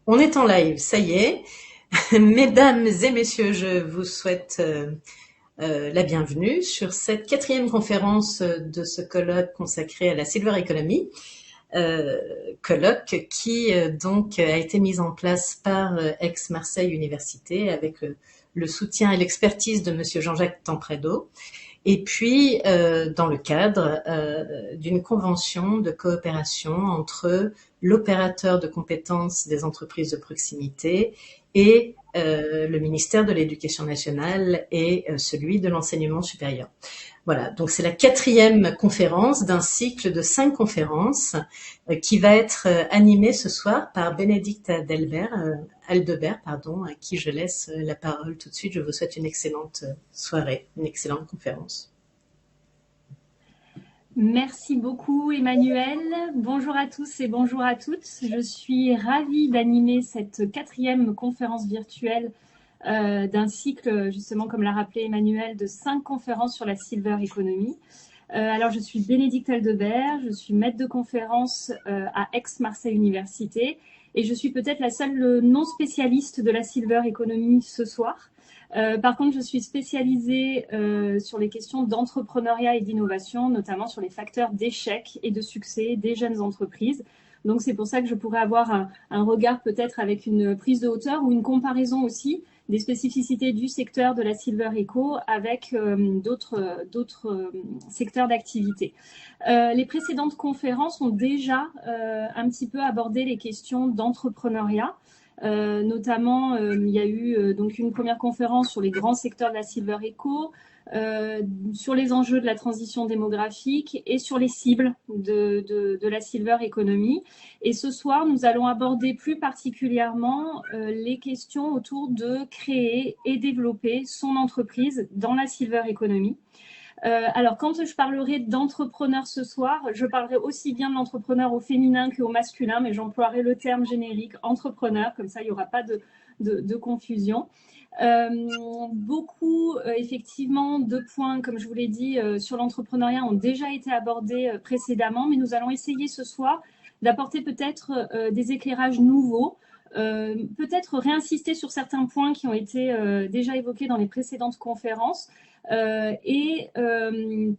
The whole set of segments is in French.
On est en live, ça y est. Mesdames et messieurs, je vous souhaite la bienvenue sur cette quatrième conférence de ce colloque consacré à la Silver Economy. Colloque qui donc a été mise en place par Aix-Marseille Université avec le soutien et l'expertise de Monsieur Jean-Jacques Tamprédo. Et puis, dans le cadre d'une convention de coopération entre l'opérateur de compétences des entreprises de proximité et le ministère de l'Éducation nationale et celui de l'enseignement supérieur. Voilà, donc c'est la quatrième conférence d'un cycle de 5 conférences qui va être animée ce soir par Bénédicte Aldebert, à qui je laisse la parole tout de suite. Je vous souhaite une excellente soirée, une excellente conférence. Merci beaucoup Emmanuel. Bonjour à tous et bonjour à toutes. Je suis ravie d'animer cette quatrième conférence virtuelle d'un cycle, justement comme l'a rappelé Emmanuel, de 5 conférences sur la Silver Economy. Alors je suis Bénédicte Aldebert, je suis maître de conférence à Aix-Marseille Université et je suis peut-être la seule non spécialiste de la Silver Economy ce soir. Par contre, je suis spécialisée sur les questions d'entrepreneuriat et d'innovation, notamment sur les facteurs d'échec et de succès des jeunes entreprises. Donc, c'est pour ça que je pourrais avoir un regard peut-être avec une prise de hauteur ou une comparaison aussi des spécificités du secteur de la Silver Eco avec d'autres secteurs d'activité. Les précédentes conférences ont déjà un petit peu abordé les questions d'entrepreneuriat. Notamment, il y a eu donc une première conférence sur les grands secteurs de la Silver Eco, sur les enjeux de la transition démographique et sur les cibles de la Silver Economy. Et ce soir, nous allons aborder plus particulièrement les questions autour de créer et développer son entreprise dans la Silver Economy. Alors, quand je parlerai d'entrepreneur ce soir, je parlerai aussi bien de l'entrepreneur au féminin qu'au masculin, mais j'emploierai le terme générique entrepreneur, comme ça il n'y aura pas de confusion. Beaucoup, effectivement, de points, comme je vous l'ai dit, sur l'entrepreneuriat ont déjà été abordés précédemment, mais nous allons essayer ce soir d'apporter peut-être des éclairages nouveaux, peut-être réinsister sur certains points qui ont été déjà évoqués dans les précédentes conférences, et de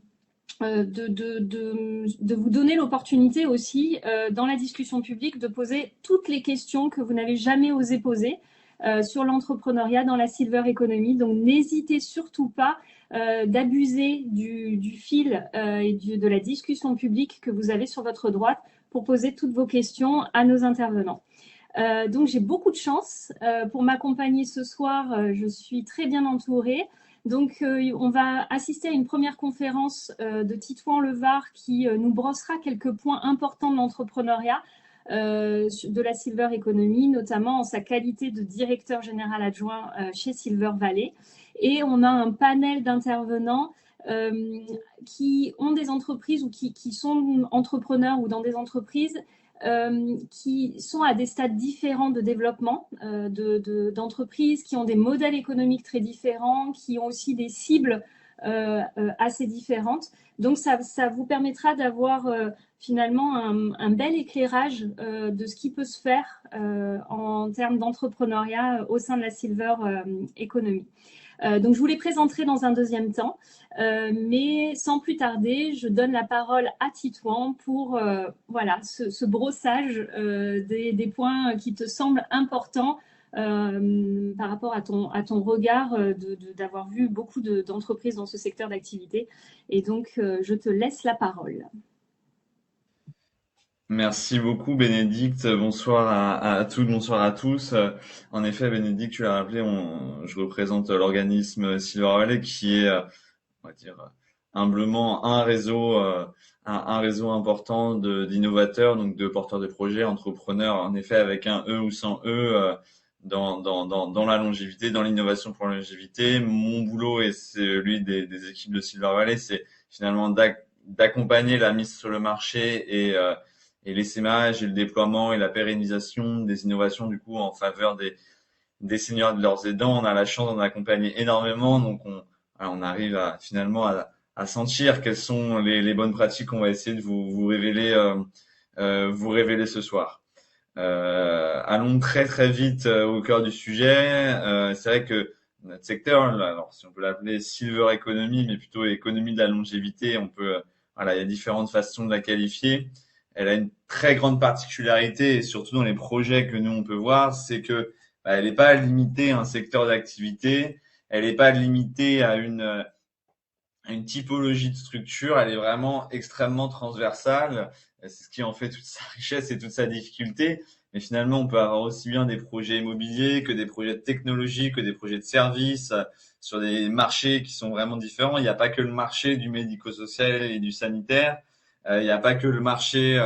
vous donner l'opportunité aussi, dans la discussion publique, de poser toutes les questions que vous n'avez jamais osé poser sur l'entrepreneuriat dans la Silver Economy. Donc, n'hésitez surtout pas d'abuser du fil et de la discussion publique que vous avez sur votre droite pour poser toutes vos questions à nos intervenants. Donc, j'ai beaucoup de chance pour m'accompagner ce soir. Je suis très bien entourée. Donc, on va assister à une première conférence de Titouan Levard qui nous brossera quelques points importants de l'entrepreneuriat de la Silver Economy, notamment en sa qualité de directeur général adjoint chez Silver Valley. Et on a un panel d'intervenants qui ont des entreprises ou qui sont entrepreneurs ou dans des entreprises qui sont à des stades différents de développement d'entreprises, qui ont des modèles économiques très différents, qui ont aussi des cibles assez différentes. Donc, ça vous permettra d'avoir finalement un bel éclairage de ce qui peut se faire en termes d'entrepreneuriat au sein de la Silver Economy. Donc, je vous les présenterai dans un deuxième temps, mais sans plus tarder, je donne la parole à Titouan pour voilà, ce brossage des points qui te semblent importants par rapport à ton regard d'avoir vu beaucoup d'entreprises dans ce secteur d'activité. Et donc, je te laisse la parole. Merci beaucoup Bénédicte, bonsoir à toutes, bonsoir à tous. En effet Bénédicte, tu l'as rappelé, je représente l'organisme Silver Valley qui est, on va dire, humblement un réseau important d'innovateurs, donc de porteurs de projets, entrepreneurs, en effet avec un E ou sans E, dans la longévité, dans l'innovation pour la longévité. Mon boulot et celui des équipes de Silver Valley, c'est finalement d'accompagner la mise sur le marché et l'essaimage et le déploiement et la pérennisation des innovations du coup en faveur des seniors et de leurs aidants. On a la chance d'en accompagner énormément, donc on arrive finalement à sentir quelles sont les bonnes pratiques qu'on va essayer de vous révéler ce soir. Allons très très vite au cœur du sujet. C'est vrai que notre secteur, là, alors si on peut l'appeler silver economy, mais plutôt économie de la longévité, on peut, voilà, il y a différentes façons de la qualifier. Elle a une très grande particularité, et surtout dans les projets que nous on peut voir, c'est que elle n'est pas limitée à un secteur d'activité, elle n'est pas limitée à une typologie de structure, elle est vraiment extrêmement transversale. C'est ce qui en fait toute sa richesse et toute sa difficulté. Mais finalement, on peut avoir aussi bien des projets immobiliers que des projets de technologie, que des projets de services sur des marchés qui sont vraiment différents. Il n'y a pas que le marché du médico-social et du sanitaire. Il n'y a pas que le marché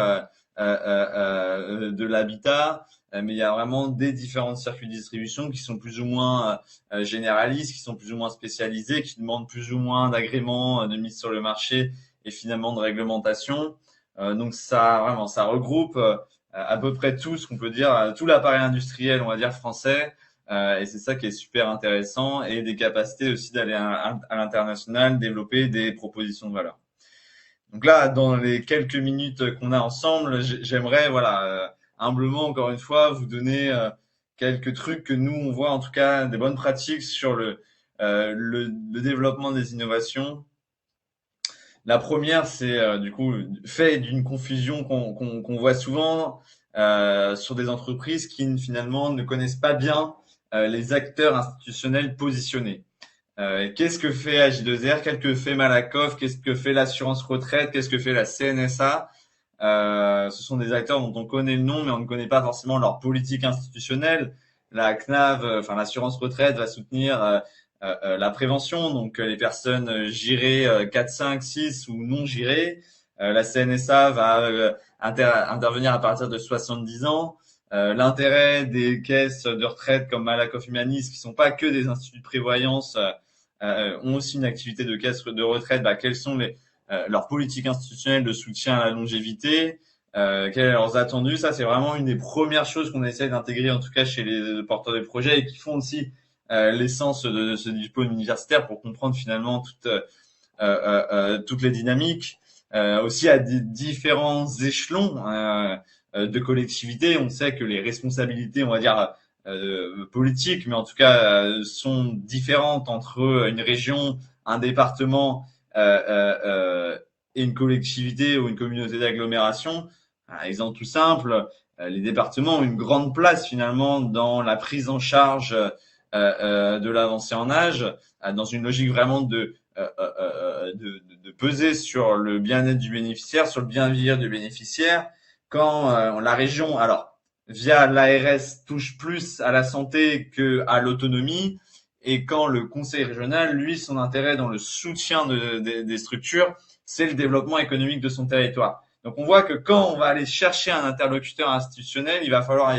de l'habitat. Mais il y a vraiment des différents circuits de distribution qui sont plus ou moins généralistes, qui sont plus ou moins spécialisés, qui demandent plus ou moins d'agréments, de mise sur le marché et finalement de réglementation. Donc ça regroupe à peu près tout ce qu'on peut dire, tout l'appareil industriel, on va dire français, et c'est ça qui est super intéressant, et des capacités aussi d'aller à l'international, développer des propositions de valeur. Donc là, dans les quelques minutes qu'on a ensemble, j'aimerais, voilà, humblement, encore une fois, vous donner quelques trucs que nous, on voit, en tout cas, des bonnes pratiques sur le développement des innovations. La première, c'est du coup fait d'une confusion qu'on voit souvent sur des entreprises qui finalement ne connaissent pas bien les acteurs institutionnels positionnés. Qu'est-ce que fait AJ2R? Qu'est-ce que fait Malakoff? Qu'est-ce que fait l'assurance retraite? Qu'est-ce que fait la CNSA? Ce sont des acteurs dont on connaît le nom, mais on ne connaît pas forcément leur politique institutionnelle. La CNAV, enfin l'assurance retraite, va soutenir la prévention, donc les personnes girées 4, 5, 6 ou non girées. La CNSA va intervenir à partir de 70 ans. L'intérêt des caisses de retraite comme Malakoff Humanis, qui sont pas que des instituts de prévoyance, ont aussi une activité de caisse de retraite. Quelles sont leurs politiques institutionnelles de soutien à la longévité, quels sont leurs attendus. Ça, c'est vraiment une des premières choses qu'on essaie d'intégrer, en tout cas chez les porteurs de projets, et qui font aussi l'essence de ce diplôme universitaire pour comprendre finalement toutes les dynamiques. Aussi à différents échelons de collectivité, on sait que les responsabilités, on va dire, politiques, mais en tout cas sont différentes entre une région, un département et une collectivité ou une communauté d'agglomération. Un exemple tout simple, les départements ont une grande place finalement dans la prise en charge de l'avancée en âge, dans une logique vraiment de peser sur le bien-être du bénéficiaire, sur le bien-vivre du bénéficiaire. Quand la région, alors via l'ARS, touche plus à la santé que à l'autonomie, et quand le conseil régional, lui, son intérêt dans le soutien des structures, c'est le développement économique de son territoire. Donc on voit que quand on va aller chercher un interlocuteur institutionnel, il va falloir,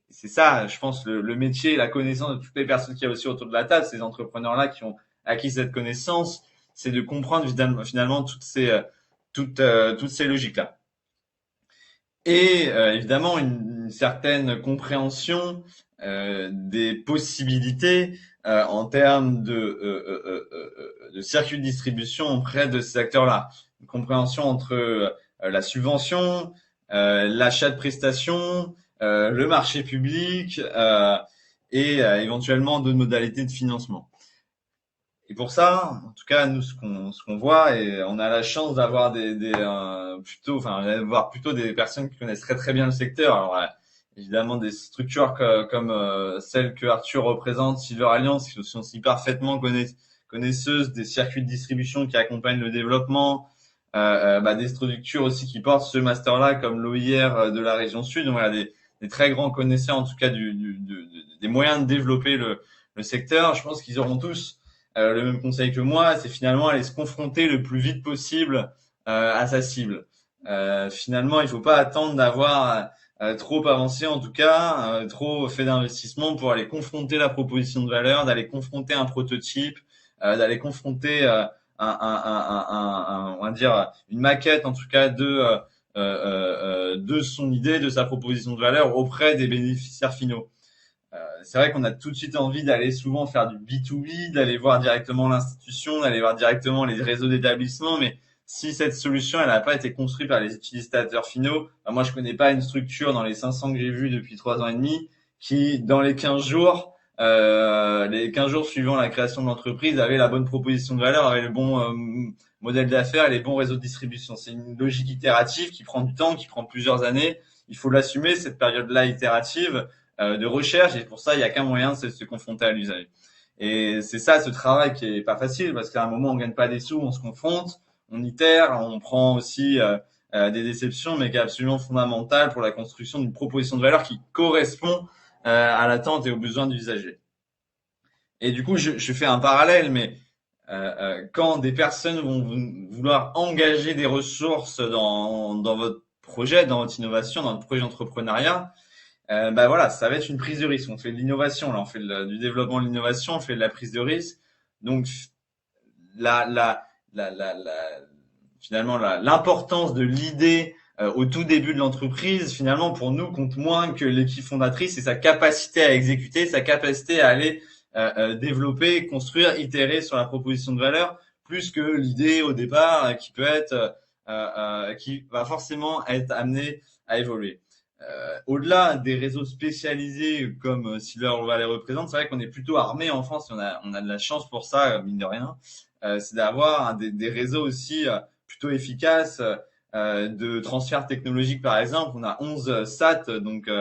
c'est ça, je pense, le métier, la connaissance de toutes les personnes qui y a aussi autour de la table, ces entrepreneurs-là qui ont acquis cette connaissance, c'est de comprendre finalement toutes ces logiques-là. Et évidemment une certaine compréhension des possibilités en termes de circuit de distribution auprès de ces acteurs-là. Une compréhension entre la subvention, l'achat de prestations, le marché public et éventuellement d'autres modalités de financement. Et pour ça, en tout cas, nous, ce qu'on voit, et on a la chance d'avoir plutôt des personnes qui connaissent très très bien le secteur. Alors, évidemment, des structures comme celle que Arthur représente, Silver Alliance, qui sont aussi parfaitement connaisseuses des circuits de distribution qui accompagnent le développement, des structures aussi qui portent ce master-là, comme l'OIR de la région Sud. Donc, voilà, des très grands connaisseurs, en tout cas, des moyens de développer le secteur. Je pense qu'ils auront tous le même conseil que moi, c'est finalement aller se confronter le plus vite possible à sa cible. Finalement, il faut pas attendre d'avoir trop avancé, en tout cas, trop fait d'investissement pour aller confronter la proposition de valeur, d'aller confronter un prototype, d'aller confronter on va dire une maquette, en tout cas, de son idée, de sa proposition de valeur auprès des bénéficiaires finaux. C'est vrai qu'on a tout de suite envie d'aller souvent faire du B2B, d'aller voir directement l'institution, d'aller voir directement les réseaux d'établissements, mais si cette solution elle n'a pas été construite par les utilisateurs finaux, moi je connais pas une structure dans les 500 que j'ai vus depuis 3 ans et demi qui dans les 15 jours suivant la création de l'entreprise avait la bonne proposition de valeur, avait le bon modèle d'affaires et les bons réseaux de distribution. C'est une logique itérative qui prend du temps, qui prend plusieurs années. Il faut l'assumer, cette période-là itérative de recherche, et pour ça, il n'y a qu'un moyen, c'est de se confronter à l'usage. Et c'est ça, ce travail qui est pas facile, parce qu'à un moment, on gagne pas des sous, on se confronte, on itère, on prend aussi des déceptions, mais qui est absolument fondamental pour la construction d'une proposition de valeur qui correspond à l'attente et aux besoins de l'usager. Et du coup, je fais un parallèle, mais quand des personnes vont vouloir engager des ressources dans votre projet, dans votre innovation, dans votre projet d'entrepreneuriat, bah voilà, ça va être une prise de risque. On fait de l'innovation, là, on fait du développement de l'innovation, on fait de la prise de risque. Donc, la, la, finalement, l'importance de l'idée au tout début de l'entreprise, finalement, pour nous, compte moins que l'équipe fondatrice et sa capacité à exécuter, sa capacité à aller développer, construire, itérer sur la proposition de valeur, plus que l'idée au départ qui peut être, qui va forcément être amenée à évoluer. Au-delà des réseaux spécialisés comme Silver Valley représente, c'est vrai qu'on est plutôt armé en France, on a de la chance pour ça, mine de rien. C'est d'avoir des réseaux aussi plutôt efficaces de transfert technologique, par exemple. On a 11 SAT, donc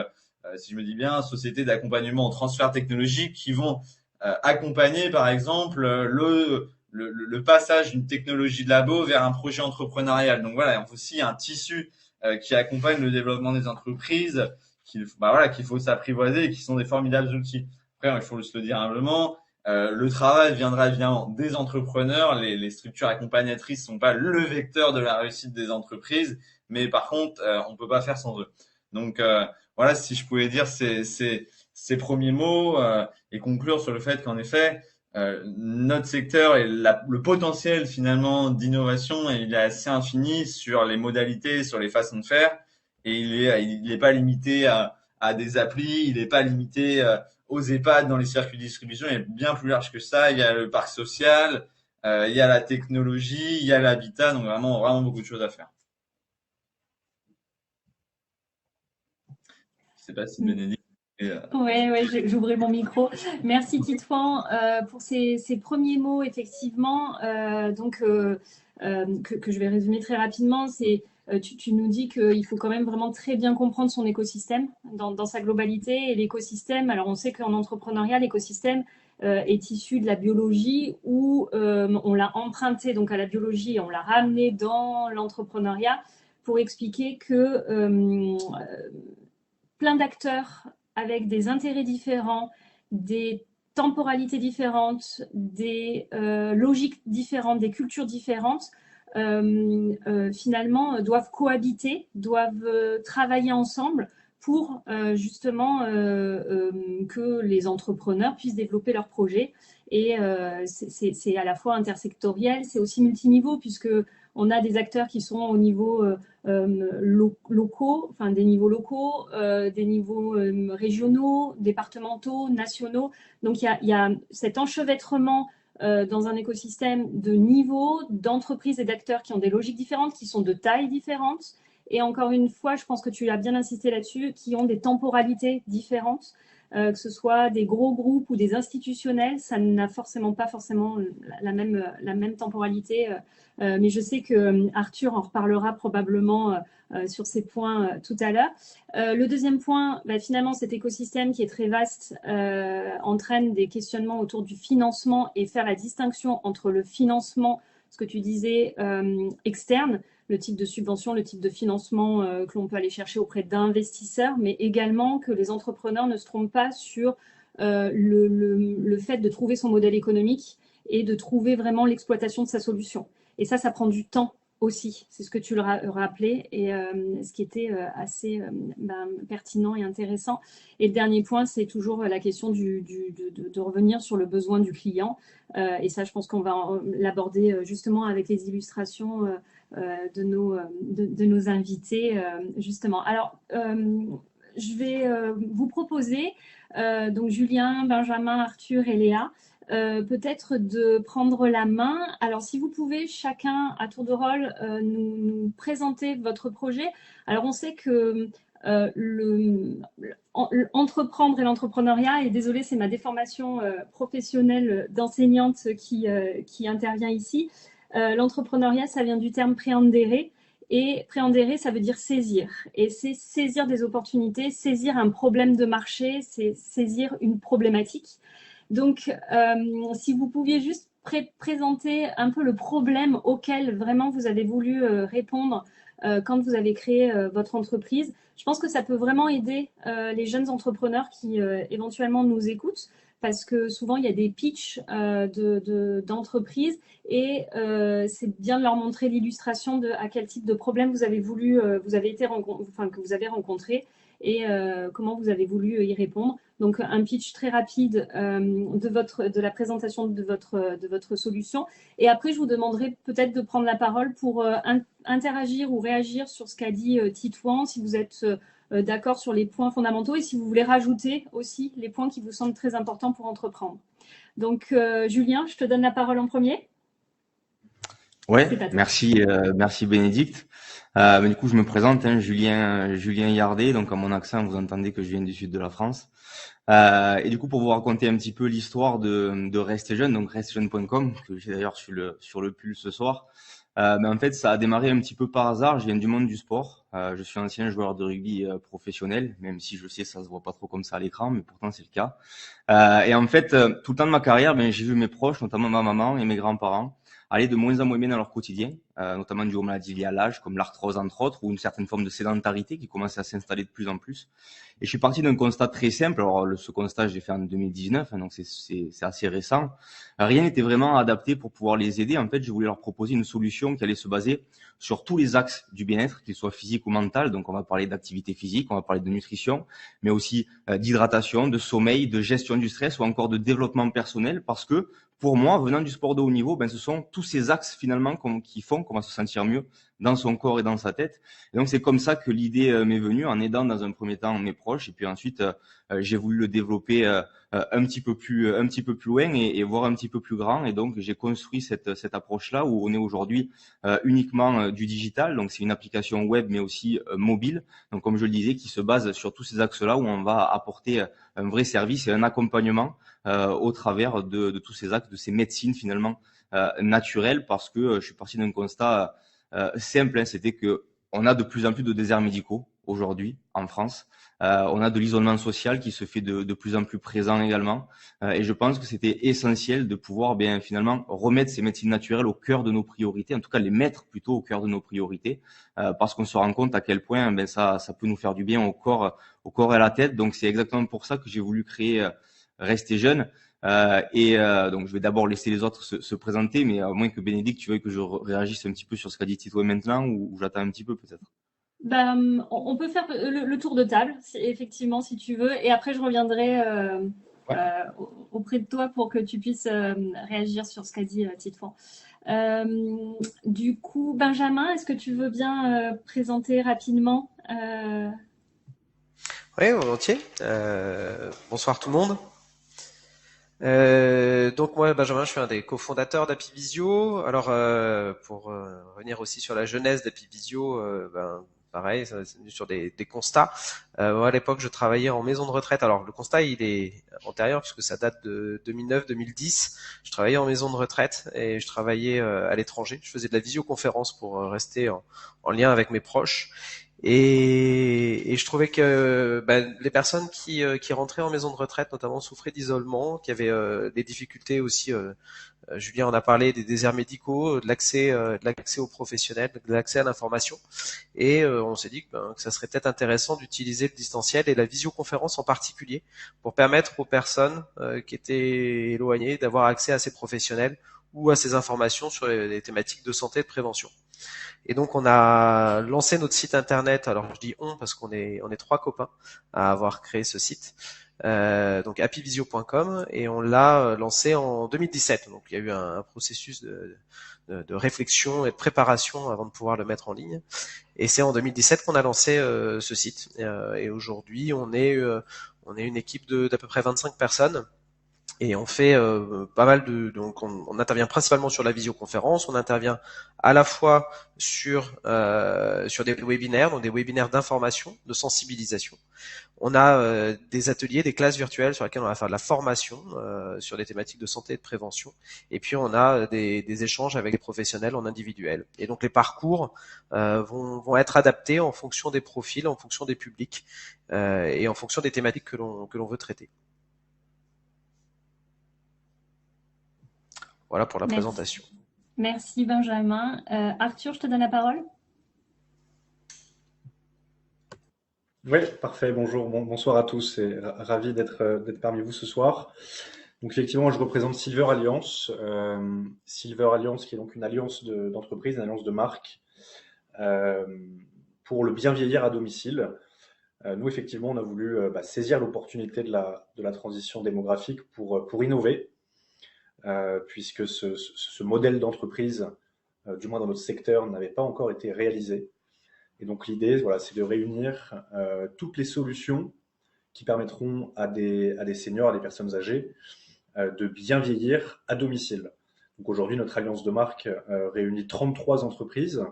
si je me dis bien, sociétés d'accompagnement en transfert technologique qui vont accompagner, par exemple, le passage d'une technologie de labo vers un projet entrepreneurial. Donc voilà, il faut aussi un tissu qui accompagne le développement des entreprises, qu'il faut s'apprivoiser et qui sont des formidables outils. Après, il faut se le dire humblement, le travail viendra évidemment des entrepreneurs. Les structures accompagnatrices sont pas le vecteur de la réussite des entreprises, mais par contre, on peut pas faire sans eux. Donc voilà, si je pouvais dire ces premiers mots et conclure sur le fait qu'en effet, notre secteur et le potentiel finalement d'innovation, il est assez infini sur les modalités, sur les façons de faire, et il est pas limité à des applis, il n'est pas limité aux EHPAD dans les circuits de distribution, il est bien plus large que ça. Il y a le parc social, il y a la technologie, il y a l'habitat, donc vraiment beaucoup de choses à faire. Je sais pas si Bénédicte. Oui, j'ouvrais mon micro. Merci Titouan pour ces premiers mots, effectivement, que je vais résumer très rapidement. Tu nous dis qu'il faut quand même vraiment très bien comprendre son écosystème dans sa globalité. Et l'écosystème, alors on sait qu'en entrepreneuriat, l'écosystème est issu de la biologie où on l'a emprunté donc à la biologie et on l'a ramené dans l'entrepreneuriat pour expliquer que plein d'acteurs avec des intérêts différents, des temporalités différentes, des logiques différentes, des cultures différentes, finalement doivent cohabiter, doivent travailler ensemble pour justement que les entrepreneurs puissent développer leurs projets. Et c'est à la fois intersectoriel, c'est aussi multiniveau, puisque on a des acteurs qui sont au niveau locaux, enfin des niveaux locaux, des niveaux régionaux, départementaux, nationaux. Donc il y a cet enchevêtrement dans un écosystème de niveaux, d'entreprises et d'acteurs qui ont des logiques différentes, qui sont de tailles différentes. Et encore une fois, je pense que tu as bien insisté là-dessus, qui ont des temporalités différentes. Que ce soit des gros groupes ou des institutionnels, ça n'a pas forcément la même temporalité. Mais je sais que Arthur en reparlera probablement sur ces points tout à l'heure. Le deuxième point, finalement, cet écosystème qui est très vaste entraîne des questionnements autour du financement et faire la distinction entre le financement, ce que tu disais, externe, le type de subvention, le type de financement que l'on peut aller chercher auprès d'investisseurs, mais également que les entrepreneurs ne se trompent pas sur le fait de trouver son modèle économique et de trouver vraiment l'exploitation de sa solution. Et ça prend du temps aussi. C'est ce que tu le rappelais et ce qui était assez pertinent et intéressant. Et le dernier point, c'est toujours la question de revenir sur le besoin du client. Et ça, je pense qu'on va l'aborder justement avec les illustrations de nos invités, justement. Alors, je vais vous proposer, donc Julien, Benjamin, Arthur et Léa, peut-être de prendre la main. Alors, si vous pouvez chacun à tour de rôle nous présenter votre projet. Alors, on sait que entreprendre et l'entrepreneuriat, et désolée, c'est ma déformation professionnelle d'enseignante qui intervient ici. L'entrepreneuriat, ça vient du terme préhendere. Et préhendere, ça veut dire saisir. Et c'est saisir des opportunités, saisir un problème de marché, c'est saisir une problématique. Donc, si vous pouviez juste présenter un peu le problème auquel vraiment vous avez voulu répondre quand vous avez créé votre entreprise, je pense que ça peut vraiment aider les jeunes entrepreneurs qui éventuellement nous écoutent, parce que souvent il y a des pitchs d'entreprises et c'est bien de leur montrer l'illustration de à quel type de problème vous avez voulu, que vous avez rencontré et comment vous avez voulu y répondre. Donc un pitch très rapide de la présentation de votre solution. Et après, je vous demanderai peut-être de prendre la parole pour interagir ou réagir sur ce qu'a dit Titouan, si vous êtes d'accord sur les points fondamentaux et si vous voulez rajouter aussi les points qui vous semblent très importants pour entreprendre. Donc Julien, je te donne la parole en premier. Ouais, merci Bénédicte. Du coup, je me présente, Julien Yardet. Donc, à mon accent, vous entendez que je viens du sud de la France. Et du coup, pour vous raconter un petit peu l'histoire de Restez Jeune, donc restezjeune.com, que j'ai d'ailleurs sur le pull ce soir. Mais en fait, ça a démarré un petit peu par hasard. Je viens du monde du sport. Je suis ancien joueur de rugby professionnel, même si je sais ça se voit pas trop comme ça à l'écran, mais pourtant c'est le cas. Et en fait, tout le temps de ma carrière, j'ai vu mes proches, notamment ma maman et mes grands-parents, aller de moins en moins bien dans leur quotidien, notamment dû aux maladies liées à l'âge, comme l'arthrose entre autres, ou une certaine forme de sédentarité qui commençait à s'installer de plus en plus. Et je suis parti d'un constat très simple. Alors ce constat, je l'ai fait en 2019, donc c'est assez récent. Rien n'était vraiment adapté pour pouvoir les aider. En fait, je voulais leur proposer une solution qui allait se baser sur tous les axes du bien-être, qu'ils soient physiques ou mentaux. Donc on va parler d'activité physique, on va parler de nutrition, mais aussi d'hydratation, de sommeil, de gestion du stress ou encore de développement personnel, parce que pour moi, venant du sport de haut niveau, ce sont tous ces axes finalement qui font qu'on va se sentir mieux dans son corps et dans sa tête. Et donc c'est comme ça que l'idée m'est venue, en aidant dans un premier temps mes proches, et puis ensuite j'ai voulu le développer un petit peu plus loin et voir un petit peu plus grand. Et donc j'ai construit cette approche-là où on est aujourd'hui uniquement du digital. Donc c'est une application web mais aussi mobile. Donc comme je le disais, qui se base sur tous ces axes-là où on va apporter un vrai service et un accompagnement au travers de tous ces axes, de ces médecines finalement naturelles, parce que je suis parti d'un constat simple, c'était que on a de plus en plus de déserts médicaux aujourd'hui en France. On a de l'isolement social qui se fait de plus en plus présent également. Et je pense que c'était essentiel de pouvoir finalement remettre ces médecines naturelles au cœur de nos priorités, en tout cas les mettre plutôt au cœur de nos priorités, parce qu'on se rend compte à quel point ça peut nous faire du bien au corps et à la tête. Donc c'est exactement pour ça que j'ai voulu créer Restez Jeune. Donc je vais d'abord laisser les autres se présenter, mais à moins que Bénédicte, tu veuilles que je réagisse un petit peu sur ce qu'a dit Tito maintenant, ou j'attends un petit peu peut-être. On peut faire le tour de table, effectivement, si tu veux, et après je reviendrai auprès de toi pour que tu puisses réagir sur ce qu'a dit Tito. Du coup, Benjamin, est-ce que tu veux bien présenter rapidement Oui, volontiers. Bonsoir tout le monde. Donc moi, Benjamin, je suis un des cofondateurs d'Apivisio. Alors, pour revenir aussi sur la genèse d'Apivisio, pareil, c'est sur des constats. Moi, à l'époque, je travaillais en maison de retraite. Alors, le constat, il est antérieur puisque ça date de 2009-2010. Je travaillais en maison de retraite et je travaillais à l'étranger. Je faisais de la visioconférence pour rester en lien avec mes proches. Et je trouvais que les personnes qui rentraient en maison de retraite notamment souffraient d'isolement, qui avaient des difficultés aussi. Julien en a parlé, des déserts médicaux, de l'accès aux professionnels, de l'accès à l'information. Et on s'est dit que ça serait peut-être intéressant d'utiliser le distanciel et la visioconférence en particulier pour permettre aux personnes qui étaient éloignées d'avoir accès à ces professionnels ou à ces informations sur les thématiques de santé et de prévention. Et donc on a lancé notre site internet. Alors je dis on parce qu'on est 3 copains à avoir créé ce site. Donc apivisio.com, et on l'a lancé en 2017. Donc il y a eu un processus de réflexion et de préparation avant de pouvoir le mettre en ligne. Et c'est en 2017 qu'on a lancé ce site. Et aujourd'hui on est une équipe d'à peu près 25 personnes. Et on fait pas mal donc on intervient principalement sur la visioconférence, on intervient à la fois sur des webinaires, donc des webinaires d'information, de sensibilisation. On a des ateliers, des classes virtuelles sur lesquelles on va faire de la formation sur des thématiques de santé et de prévention. Et puis on a des échanges avec des professionnels en individuel. Et donc les parcours vont être adaptés en fonction des profils, en fonction des publics et en fonction des thématiques que l'on veut traiter. Voilà pour la présentation. Merci Benjamin. Arthur, je te donne la parole. Oui, parfait. Bonjour, bonsoir à tous et ravi d'être parmi vous ce soir. Donc effectivement, je représente Silver Alliance. Silver Alliance qui est donc une alliance d'entreprises, une alliance de marques pour le bien vieillir à domicile. Nous, effectivement, on a voulu saisir l'opportunité de la transition démographique pour innover. Puisque ce modèle d'entreprise, du moins dans notre secteur, n'avait pas encore été réalisé. Et donc l'idée, voilà, c'est de réunir toutes les solutions qui permettront à des seniors, à des personnes âgées, de bien vieillir à domicile. Donc aujourd'hui, notre alliance de marque réunit 33 entreprises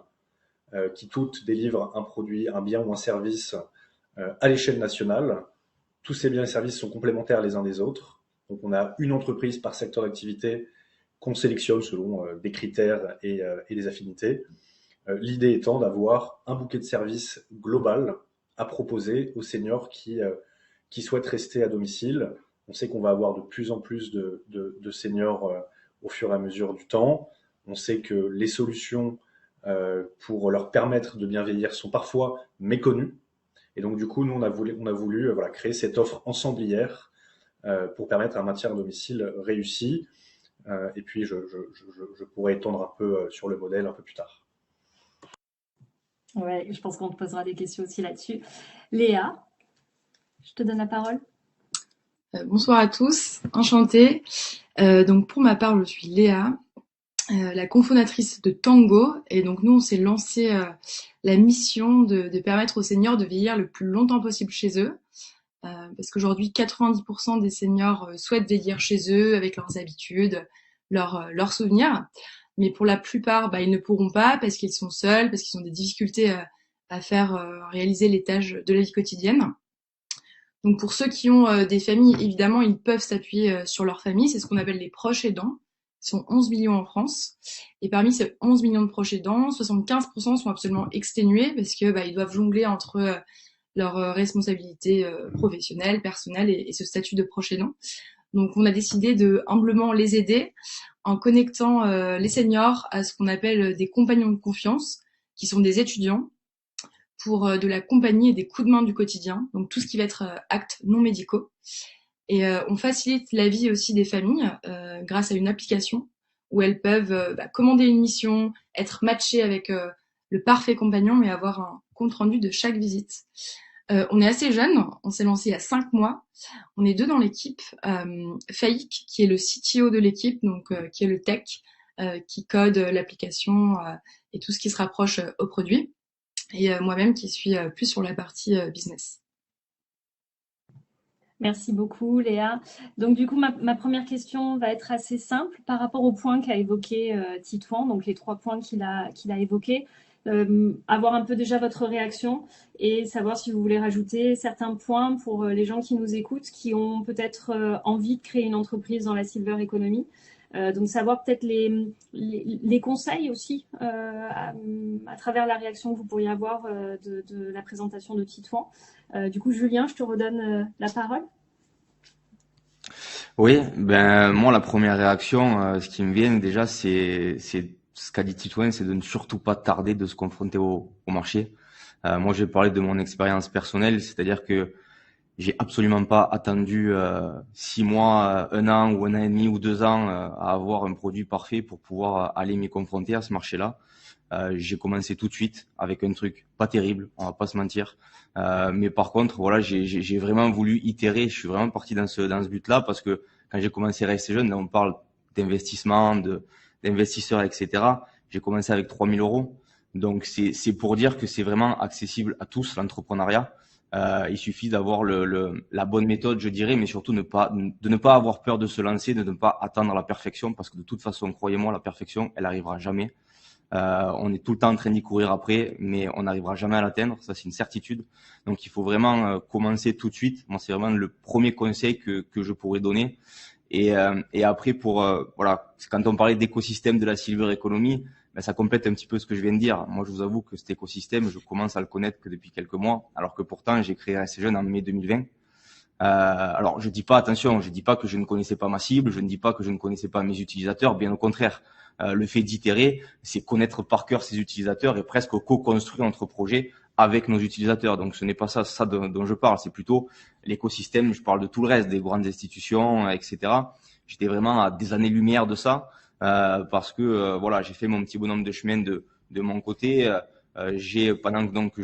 qui toutes délivrent un produit, un bien ou un service à l'échelle nationale. Tous ces biens et services sont complémentaires les uns des autres. Donc, on a une entreprise par secteur d'activité qu'on sélectionne selon des critères et des affinités. L'idée étant d'avoir un bouquet de services global à proposer aux seniors qui souhaitent rester à domicile. On sait qu'on va avoir de plus en plus de seniors au fur et à mesure du temps. On sait que les solutions pour leur permettre de bien vieillir sont parfois méconnues. Et donc, du coup, nous, on a voulu créer cette offre ensemblière pour permettre un maintien à domicile réussi. Et puis, je pourrais étendre un peu sur le modèle un peu plus tard. Ouais, je pense qu'on te posera des questions aussi là-dessus. Léa, je te donne la parole. Bonsoir à tous, enchantée. Donc pour ma part, je suis Léa, la cofondatrice de Tango. Et donc nous, on s'est lancé la mission de permettre aux seniors de vieillir le plus longtemps possible chez eux. Parce qu'aujourd'hui, 90% des seniors souhaitent vieillir chez eux avec leurs habitudes, leurs souvenirs. Mais pour la plupart, ils ne pourront pas parce qu'ils sont seuls, parce qu'ils ont des difficultés à faire réaliser les tâches de la vie quotidienne. Donc pour ceux qui ont des familles, évidemment, ils peuvent s'appuyer sur leur famille. C'est ce qu'on appelle les proches aidants. Ils sont 11 millions en France. Et parmi ces 11 millions de proches aidants, 75% sont absolument exténués parce que ils doivent jongler entre leurs responsabilités professionnelles, personnelles et ce statut de proche aidant. Donc on a décidé de humblement les aider en connectant les seniors à ce qu'on appelle des compagnons de confiance, qui sont des étudiants, pour de la compagnie et des coups de main du quotidien, donc tout ce qui va être actes non médicaux. Et on facilite la vie aussi des familles grâce à une application où elles peuvent commander une mission, être matchées avec le parfait compagnon et avoir un compte-rendu de chaque visite. On est assez jeune, on s'est lancé il y a 5 mois. On est 2 dans l'équipe. Faïk, qui est le CTO de l'équipe, donc qui est le tech, qui code l'application et tout ce qui se rapproche au produit. Et moi-même qui suis plus sur la partie business. Merci beaucoup Léa. Donc du coup, ma première question va être assez simple par rapport aux points qu'a évoqué Titouan, donc les 3 points qu'il a évoqués. Avoir un peu déjà votre réaction et savoir si vous voulez rajouter certains points pour les gens qui nous écoutent, qui ont peut-être envie de créer une entreprise dans la Silver Economy. Donc savoir peut-être les conseils aussi à travers la réaction que vous pourriez avoir de la présentation de Titouan. Du coup, Julien, je te redonne la parole. Oui, moi la première réaction, ce qui me vient déjà, c'est ce qu'a dit Titouan, c'est de ne surtout pas tarder de se confronter au marché. Moi, je vais parler de mon expérience personnelle, c'est-à-dire que j'ai absolument pas attendu 6 mois, 1 an ou 1 an et demi ou 2 ans à avoir un produit parfait pour pouvoir aller m'y confronter à ce marché-là. J'ai commencé tout de suite avec un truc pas terrible, on va pas se mentir. Mais par contre, voilà, j'ai vraiment voulu itérer. Je suis vraiment parti dans ce but-là parce que quand j'ai commencé à rester jeune, là, on parle d'investissement, d'investisseurs, etc. J'ai commencé avec 3 000 €. Donc c'est pour dire que c'est vraiment accessible à tous l'entrepreneuriat. Il suffit d'avoir la bonne méthode, je dirais, mais surtout de ne pas avoir peur de se lancer, de ne pas attendre la perfection, parce que de toute façon, croyez-moi, la perfection, elle arrivera jamais. On est tout le temps en train d'y courir après, mais on n'arrivera jamais à l'atteindre, ça c'est une certitude. Donc il faut vraiment commencer tout de suite. Moi, c'est vraiment le premier conseil que je pourrais donner. Et après, voilà, quand on parlait d'écosystème de la silver economy, ben, ça complète un petit peu ce que je viens de dire. Moi, je vous avoue que cet écosystème, je commence à le connaître que depuis quelques mois, alors que pourtant, j'ai créé RSC Jeune en mai 2020. Alors, je dis pas, attention, je dis pas que je ne connaissais pas ma cible, je ne dis pas que je ne connaissais pas mes utilisateurs, bien au contraire. Le fait d'itérer, c'est connaître par cœur ses utilisateurs et presque co-construire notre projet avec nos utilisateurs. Donc, ce n'est pas ça dont je parle, c'est plutôt l'écosystème. Je parle de tout le reste, des grandes institutions, etc. J'étais vraiment à des années-lumière de ça, parce que voilà, j'ai fait mon petit bonhomme de chemin de mon côté. J'ai pendant que donc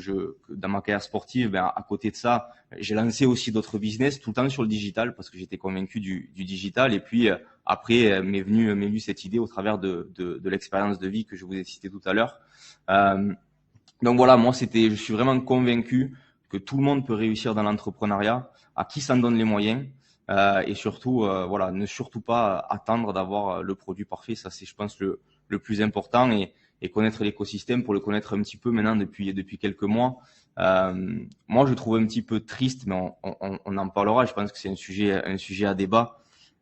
dans ma carrière sportive, ben à côté de ça, j'ai lancé aussi d'autres business tout le temps sur le digital parce que j'étais convaincu du digital. Et puis après m'est venue cette idée au travers de l'expérience de vie que je vous ai citée tout à l'heure. Donc voilà, moi je suis vraiment convaincu que tout le monde peut réussir dans l'entrepreneuriat, à qui s'en donne les moyens. Et surtout, voilà, ne surtout pas attendre d'avoir le produit parfait. Ça, c'est, je pense, le plus important. Et connaître l'écosystème, pour le connaître un petit peu maintenant depuis quelques mois. Moi, je trouve un petit peu triste, mais on en parlera. Je pense que c'est un sujet à débat.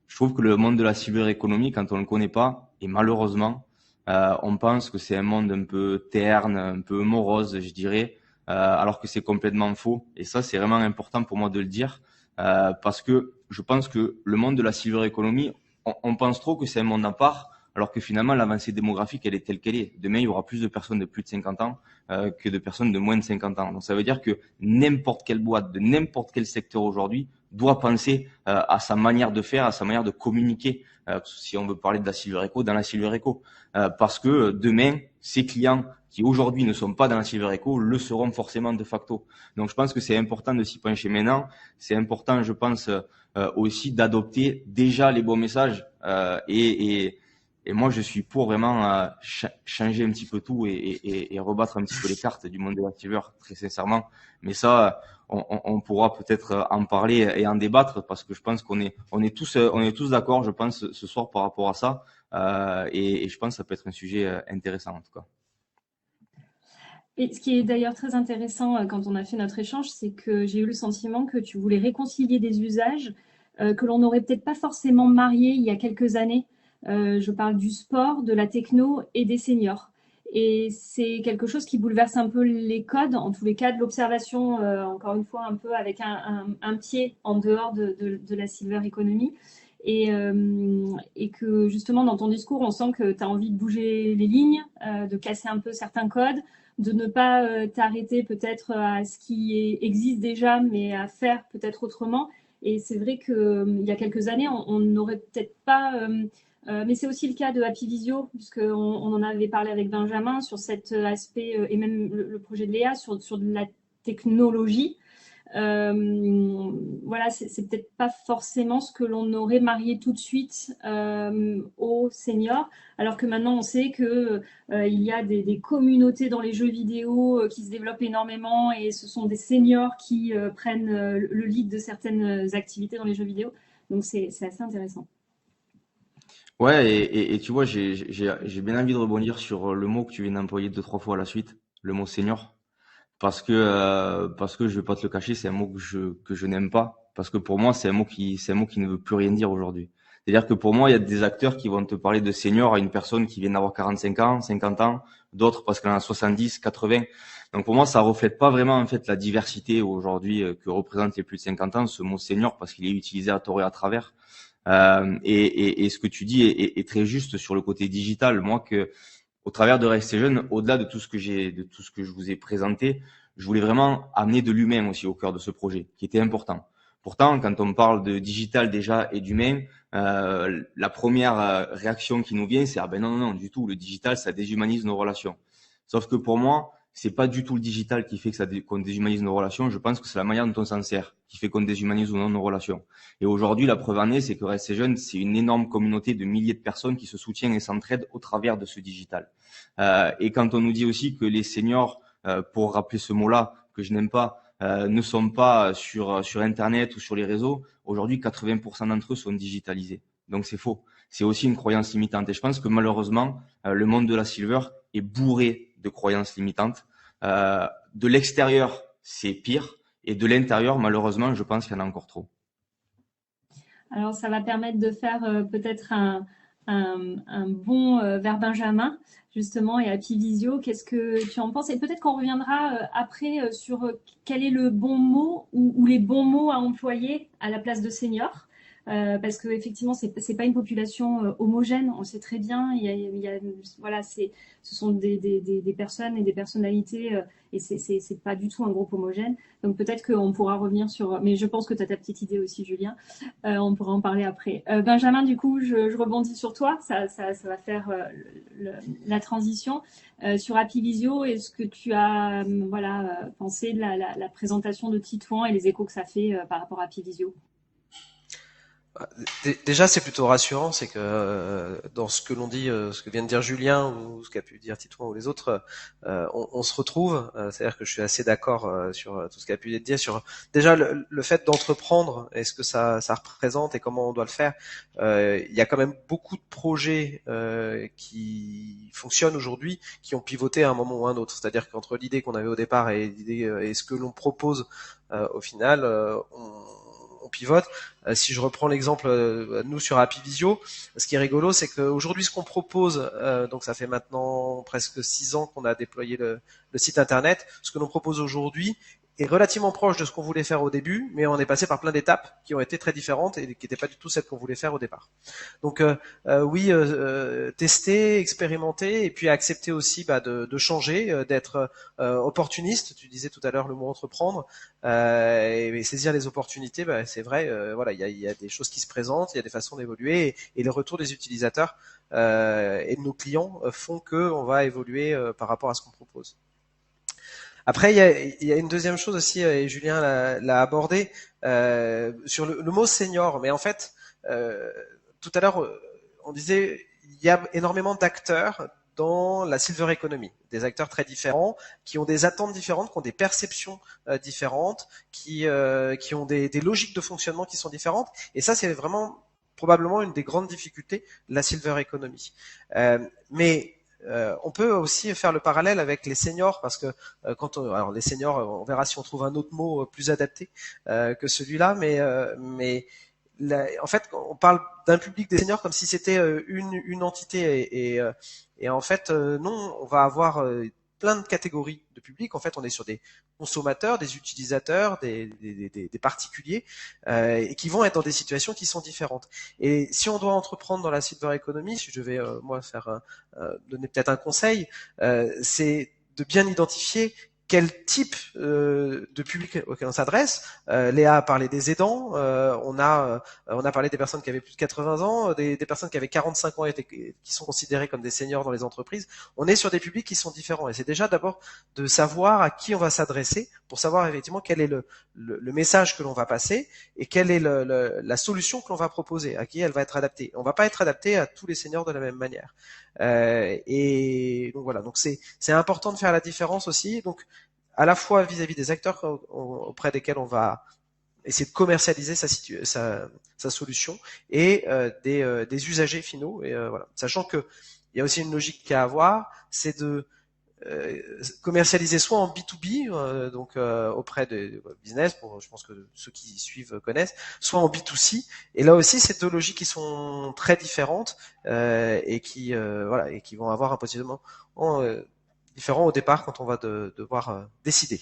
Je trouve que le monde de la silver economy, quand on le connaît pas, et malheureusement, on pense que c'est un monde un peu terne, un peu morose, je dirais, alors que c'est complètement faux. Et ça, c'est vraiment important pour moi de le dire, parce que je pense que le monde de la silver economy, on pense trop que c'est un monde à part, alors que finalement, l'avancée démographique, elle est telle qu'elle est. Demain, il y aura plus de personnes de plus de 50 ans que de personnes de moins de 50 ans. Donc, ça veut dire que n'importe quelle boîte, de n'importe quel secteur aujourd'hui, doit penser à sa manière de faire, à sa manière de communiquer, si on veut parler de la silver eco, dans la silver eco. Parce que demain, ces clients qui aujourd'hui ne sont pas dans la silver eco le seront forcément de facto. Donc, je pense que c'est important de s'y pencher maintenant. C'est important, je pense, aussi d'adopter déjà les bons messages et moi, je suis pour vraiment changer un petit peu tout et rebattre un petit peu les cartes du monde de la silver, très sincèrement. Mais ça, on pourra peut-être en parler et en débattre parce que je pense qu'on est tous d'accord, je pense, ce soir par rapport à ça. Et je pense que ça peut être un sujet intéressant en tout cas. Et ce qui est d'ailleurs très intéressant quand on a fait notre échange, c'est que j'ai eu le sentiment que tu voulais réconcilier des usages que l'on n'aurait peut-être pas forcément mariés il y a quelques années. Je parle du sport, de la techno et des seniors. Et c'est quelque chose qui bouleverse un peu les codes, en tous les cas de l'observation, encore une fois, un peu avec un pied en dehors de la silver economy. Et que justement, dans ton discours, on sent que tu as envie de bouger les lignes, de casser un peu certains codes, de ne pas t'arrêter peut-être à ce qui existe déjà, mais à faire peut-être autrement. Et c'est vrai qu'il y a quelques années, on n'aurait peut-être pas... mais c'est aussi le cas de Happy Visio, puisqu'on en avait parlé avec Benjamin sur cet aspect, et même le projet de Léa, sur de la technologie. Voilà, c'est peut-être pas forcément ce que l'on aurait marié tout de suite aux seniors, alors que maintenant on sait que il y a des communautés dans les jeux vidéo qui se développent énormément et ce sont des seniors qui prennent le lead de certaines activités dans les jeux vidéo. Donc c'est assez intéressant. Ouais, et tu vois, j'ai bien envie de rebondir sur le mot que tu viens d'employer 2-3 fois à la suite, le mot senior, parce que je vais pas te le cacher, c'est un mot que je n'aime pas, parce que pour moi c'est un mot qui ne veut plus rien dire aujourd'hui. C'est-à-dire que pour moi, il y a des acteurs qui vont te parler de senior à une personne qui vient d'avoir 45 ans, 50 ans, d'autres parce qu'elle en a 70, 80. Donc pour moi, ça reflète pas vraiment en fait la diversité aujourd'hui que représentent les plus de 50 ans, ce mot senior, parce qu'il est utilisé à tort et à travers. Et ce que tu dis est très juste sur le côté digital. Moi, au travers de RSC Jeune, au-delà de tout ce que je vous ai présenté, je voulais vraiment amener de l'humain aussi au cœur de ce projet, qui était important. Pourtant, quand on parle de digital déjà et d'humain, la première réaction qui nous vient, c'est ah ben non du tout, le digital ça déshumanise nos relations. Sauf que pour moi, c'est pas du tout le digital qui fait qu'on déshumanise nos relations. Je pense que c'est la manière dont on s'en sert qui fait qu'on déshumanise ou non nos relations. Et aujourd'hui, la preuve en est, c'est que RSC Jeune, c'est une énorme communauté de milliers de personnes qui se soutiennent et s'entraident au travers de ce digital. Et quand on nous dit aussi que les seniors, pour rappeler ce mot-là que je n'aime pas, ne sont pas sur Internet ou sur les réseaux. Aujourd'hui, 80% d'entre eux sont digitalisés. Donc c'est faux. C'est aussi une croyance limitante. Et je pense que malheureusement, le monde de la silver est bourré de croyances limitantes. De l'extérieur, c'est pire. Et de l'intérieur, malheureusement, je pense qu'il y en a encore trop. Alors, ça va permettre de faire peut-être un bond vers Benjamin, justement, et Happy Visio. Qu'est-ce que tu en penses? Et peut-être qu'on reviendra après sur quel est le bon mot ou les bons mots à employer à la place de senior. Parce que effectivement, c'est pas une population homogène. On le sait très bien. Voilà, ce sont des personnes et des personnalités, et c'est pas du tout un groupe homogène. Donc peut-être qu'on pourra revenir sur. Mais je pense que tu as ta petite idée aussi, Julien. On pourra en parler après. Benjamin, du coup, je rebondis sur toi. Ça va faire la transition sur Happy Visio. Est-ce que tu as pensé de la présentation de Titouan et les échos que ça fait par rapport à Happy Visio? Déjà, c'est plutôt rassurant, c'est que dans ce que l'on dit, ce que vient de dire Julien ou ce qu'a pu dire Titouan ou les autres, on se retrouve. C'est-à-dire que je suis assez d'accord sur tout ce qu'a pu être dit sur déjà le fait d'entreprendre et ce que ça représente et comment on doit le faire. Il y a quand même beaucoup de projets qui fonctionnent aujourd'hui, qui ont pivoté à un moment ou à un autre. C'est-à-dire qu'entre l'idée qu'on avait au départ et l'idée et ce que l'on propose au final, on pivote. Si je reprends l'exemple, nous sur Happy Visio, ce qui est rigolo, c'est qu'aujourd'hui, ce qu'on propose, donc ça fait maintenant presque 6 ans qu'on a déployé le site internet, ce que l'on propose aujourd'hui est relativement proche de ce qu'on voulait faire au début, mais on est passé par plein d'étapes qui ont été très différentes et qui n'étaient pas du tout celles qu'on voulait faire au départ. Donc oui, tester, expérimenter et puis accepter aussi de changer, d'être opportuniste. Tu disais tout à l'heure le mot entreprendre et saisir les opportunités. C'est vrai, voilà, il y a des choses qui se présentent, il y a des façons d'évoluer et les retours des utilisateurs et de nos clients font que on va évoluer par rapport à ce qu'on propose. Après, il y a une deuxième chose aussi, et Julien l'a abordé, sur le mot senior. Mais en fait, tout à l'heure, on disait il y a énormément d'acteurs dans la silver economy, des acteurs très différents, qui ont des attentes différentes, qui ont des perceptions différentes, qui ont des logiques de fonctionnement qui sont différentes. Et ça, c'est vraiment probablement une des grandes difficultés de la silver economy. Mais on peut aussi faire le parallèle avec les seniors parce que alors les seniors, on verra si on trouve un autre mot plus adapté que celui-là, mais en fait, on parle d'un public des seniors comme si c'était une entité et en fait non, on va avoir plein de catégories de public. En fait, on est sur des consommateurs, des utilisateurs, des particuliers et qui vont être dans des situations qui sont différentes. Et si on doit entreprendre dans la silver economy, si je vais moi faire donner peut-être un conseil, c'est de bien identifier quel type de public auquel on s'adresse. Léa a parlé des aidants, on a parlé des personnes qui avaient plus de 80 ans, des personnes qui avaient 45 ans et qui sont considérées comme des seniors dans les entreprises. On est sur des publics qui sont différents et c'est déjà d'abord de savoir à qui on va s'adresser pour savoir effectivement quel est le message que l'on va passer et quelle est la solution que l'on va proposer, à qui elle va être adaptée. On va pas être adapté à tous les seniors de la même manière. Et donc voilà, donc c'est important de faire la différence aussi. Donc à la fois vis-à-vis des acteurs auprès desquels on va essayer de commercialiser sa solution et des usagers finaux. Et voilà, sachant que il y a aussi une logique à avoir, c'est de commercialiser soit en B2B, donc auprès de business, je pense que ceux qui suivent connaissent, soit en B2C. Et là aussi, c'est deux logiques qui sont très différentes et qui vont avoir un positionnement différent au départ quand on va devoir décider.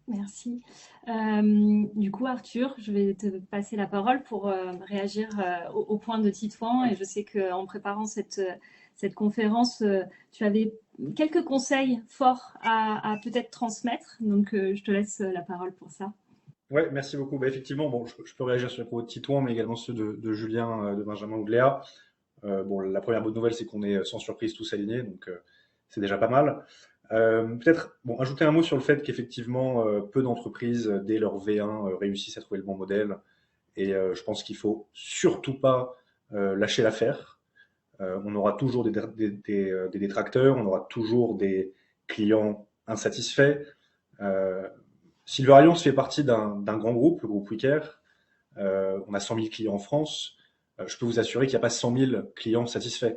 Merci. Du coup, Arthur, je vais te passer la parole pour réagir au point de Titouan. Et je sais qu'en préparant cette conférence, tu avais quelques conseils forts à peut-être transmettre. Donc, je te laisse la parole pour ça. Ouais, merci beaucoup. Effectivement, bon, je peux réagir sur les propos de Titouan, mais également ceux de Julien, de Benjamin ou de Léa. Bon, la première bonne nouvelle, c'est qu'on est sans surprise tous alignés, donc c'est déjà pas mal. Peut-être ajouter un mot sur le fait qu'effectivement, peu d'entreprises, dès leur V1, réussissent à trouver le bon modèle. Et je pense qu'il faut surtout pas lâcher l'affaire. On aura toujours des détracteurs, on aura toujours des clients insatisfaits. Silver Alliance fait partie d'un grand groupe, le groupe WeCare. On a 100 000 clients en France. Je peux vous assurer qu'il n'y a pas 100 000 clients satisfaits.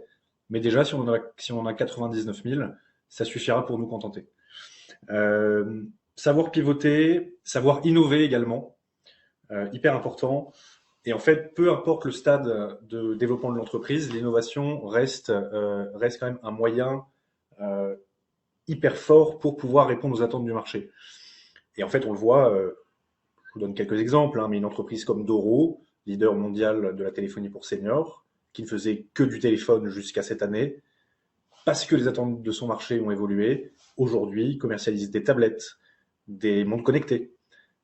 Mais déjà, si on en a 99 000, ça suffira pour nous contenter. Savoir pivoter, savoir innover également, hyper important. Et en fait, peu importe le stade de développement de l'entreprise, l'innovation reste quand même un moyen hyper fort pour pouvoir répondre aux attentes du marché. Et en fait, on le voit, je vous donne quelques exemples, mais une entreprise comme Doro, leader mondial de la téléphonie pour seniors, qui ne faisait que du téléphone jusqu'à cette année, parce que les attentes de son marché ont évolué, aujourd'hui commercialise des tablettes, des montres connectées,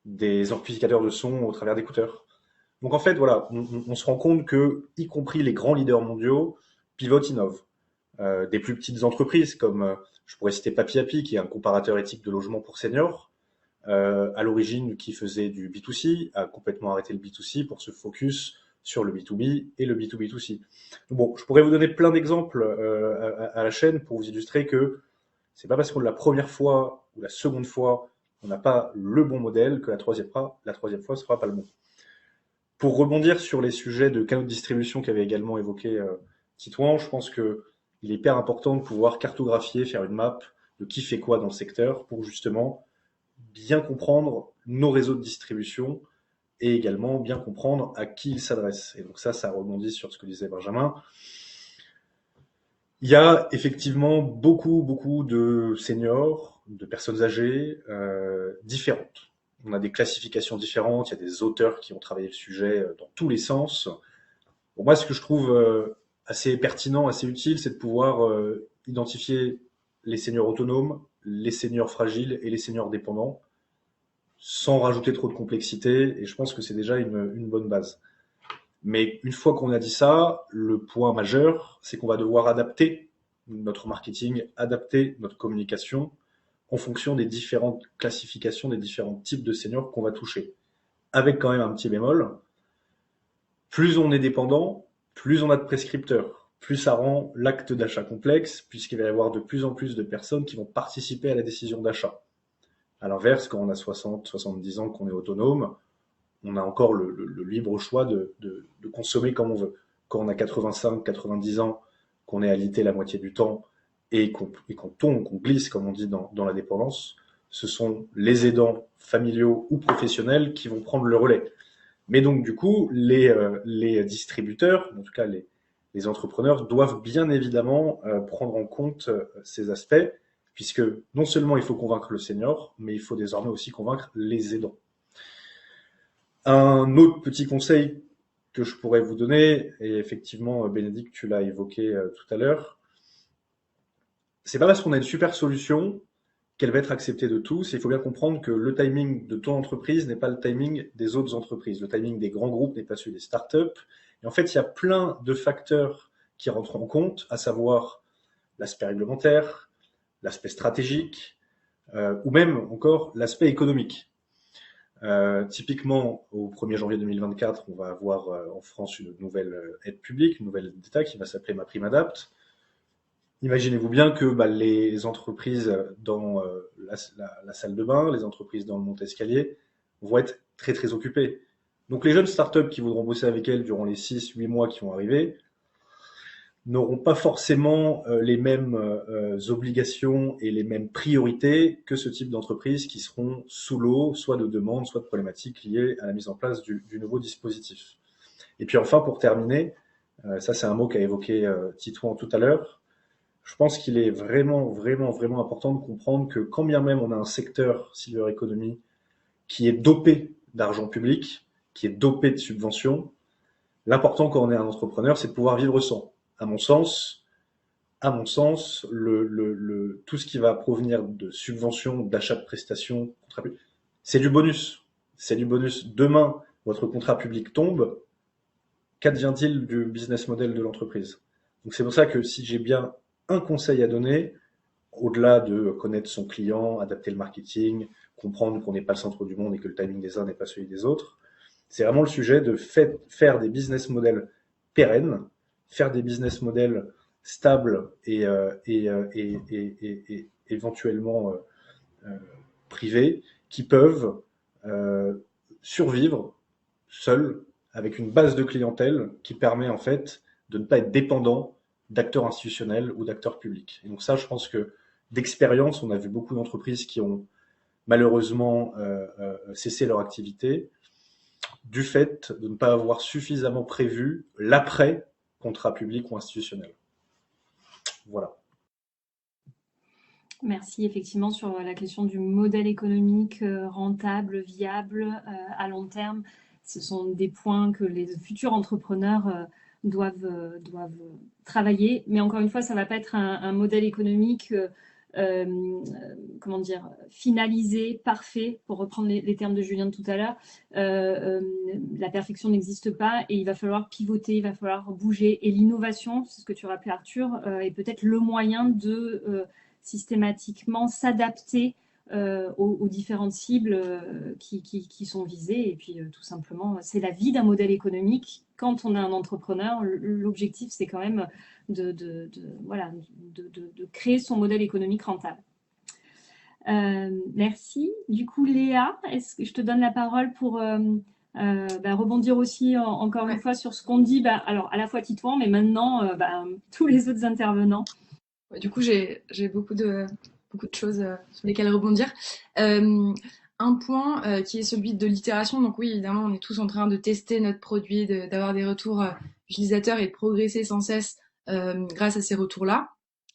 des amplificateurs de son au travers d'écouteurs. Donc en fait, voilà, on se rend compte que, y compris les grands leaders mondiaux, pivotent, innovent. Des plus petites entreprises comme, je pourrais citer Papy Happy, qui est un comparateur éthique de logement pour seniors, à l'origine qui faisait du B2C, a complètement arrêté le B2C pour se focus sur le B2B et le B2B2C. Bon, je pourrais vous donner plein d'exemples à la chaîne pour vous illustrer que c'est pas parce que la première fois ou la seconde fois on n'a pas le bon modèle que la troisième fois sera pas le bon. Pour rebondir sur les sujets de canaux de distribution qu'avait également évoqué Titouan, je pense que il est hyper important de pouvoir cartographier, faire une map de qui fait quoi dans le secteur pour justement bien comprendre nos réseaux de distribution et également bien comprendre à qui ils s'adressent. Et donc ça rebondit sur ce que disait Benjamin. Il y a effectivement beaucoup de seniors, de personnes âgées différentes. On a des classifications différentes, il y a des auteurs qui ont travaillé le sujet dans tous les sens. Pour moi, ce que je trouve assez pertinent, assez utile, c'est de pouvoir identifier les seniors autonomes, les seniors fragiles et les seniors dépendants, sans rajouter trop de complexité, et je pense que c'est déjà une bonne base. Mais une fois qu'on a dit ça, le point majeur, c'est qu'on va devoir adapter notre marketing, adapter notre communication en fonction des différentes classifications, des différents types de seniors qu'on va toucher. Avec quand même un petit bémol, plus on est dépendant, plus on a de prescripteurs, plus ça rend l'acte d'achat complexe, puisqu'il va y avoir de plus en plus de personnes qui vont participer à la décision d'achat. À l'inverse, quand on a 60, 70 ans, qu'on est autonome, on a encore le libre choix de consommer comme on veut. Quand on a 85, 90 ans, qu'on est alité la moitié du temps et qu'on tombe, qu'on glisse, comme on dit dans la dépendance, ce sont les aidants familiaux ou professionnels qui vont prendre le relais. Mais donc, du coup, les distributeurs, en tout cas les entrepreneurs, doivent bien évidemment prendre en compte ces aspects, puisque non seulement il faut convaincre le senior, mais il faut désormais aussi convaincre les aidants. Un autre petit conseil que je pourrais vous donner, et effectivement, Bénédicte, tu l'as évoqué tout à l'heure, c'est pas parce qu'on a une super solution qu'elle va être acceptée de tous. Il faut bien comprendre que le timing de ton entreprise n'est pas le timing des autres entreprises. Le timing des grands groupes n'est pas celui des startups. Et en fait, il y a plein de facteurs qui rentrent en compte, à savoir l'aspect réglementaire, l'aspect stratégique, ou même encore l'aspect économique. Typiquement, au 1er janvier 2024, on va avoir en France une nouvelle aide publique, une nouvelle aide d'État qui va s'appeler MaPrimeAdapt. Imaginez-vous bien que les entreprises dans la salle de bain, les entreprises dans le monte-escalier vont être très très occupées. Donc les jeunes startups qui voudront bosser avec elles durant les 6-8 mois qui vont arriver n'auront pas forcément les mêmes obligations et les mêmes priorités que ce type d'entreprises qui seront sous l'eau, soit de demandes, soit de problématiques liées à la mise en place du nouveau dispositif. Et puis enfin, pour terminer, ça c'est un mot qu'a évoqué Titouan tout à l'heure, je pense qu'il est vraiment important de comprendre que quand bien même on a un secteur Silver Economy qui est dopé d'argent public, qui est dopé de subventions, l'important quand on est un entrepreneur, c'est de pouvoir vivre sans. À mon sens, tout ce qui va provenir de subventions, d'achat de prestations, c'est du bonus. C'est du bonus. Demain, votre contrat public tombe, qu'advient-il du business model de l'entreprise? Donc c'est pour ça que si j'ai bien un conseil à donner, au-delà de connaître son client, adapter le marketing, comprendre qu'on n'est pas le centre du monde et que le timing des uns n'est pas celui des autres, c'est vraiment le sujet de faire des business models pérennes, faire des business models stables et éventuellement privés qui peuvent survivre seuls avec une base de clientèle qui permet en fait de ne pas être dépendant d'acteurs institutionnels ou d'acteurs publics. Et donc ça, je pense que d'expérience, on a vu beaucoup d'entreprises qui ont malheureusement cessé leur activité du fait de ne pas avoir suffisamment prévu l'après contrat public ou institutionnel. Voilà. Merci. Effectivement, sur la question du modèle économique rentable, viable, à long terme, ce sont des points que les futurs entrepreneurs doivent travailler. Mais encore une fois, ça ne va pas être un modèle économique comment dire, finalisé, parfait, pour reprendre les termes de Julien de tout à l'heure. La perfection n'existe pas et il va falloir pivoter, il va falloir bouger. Et l'innovation, c'est ce que tu rappelais Arthur, est peut-être le moyen de systématiquement s'adapter aux différentes cibles qui sont visées. Et puis tout simplement, c'est la vie d'un modèle économique. Quand on est un entrepreneur, l'objectif, c'est quand même de créer son modèle économique rentable. Merci. Du coup, Léa, est-ce que je te donne la parole pour rebondir aussi encore une fois sur ce qu'on dit, alors à la fois Titouan, mais maintenant tous les autres intervenants. Du coup, j'ai beaucoup de choses sur lesquelles rebondir. Un point qui est celui de l'itération. Donc oui, évidemment, on est tous en train de tester notre produit, d'avoir des retours utilisateurs et de progresser sans cesse grâce à ces retours-là.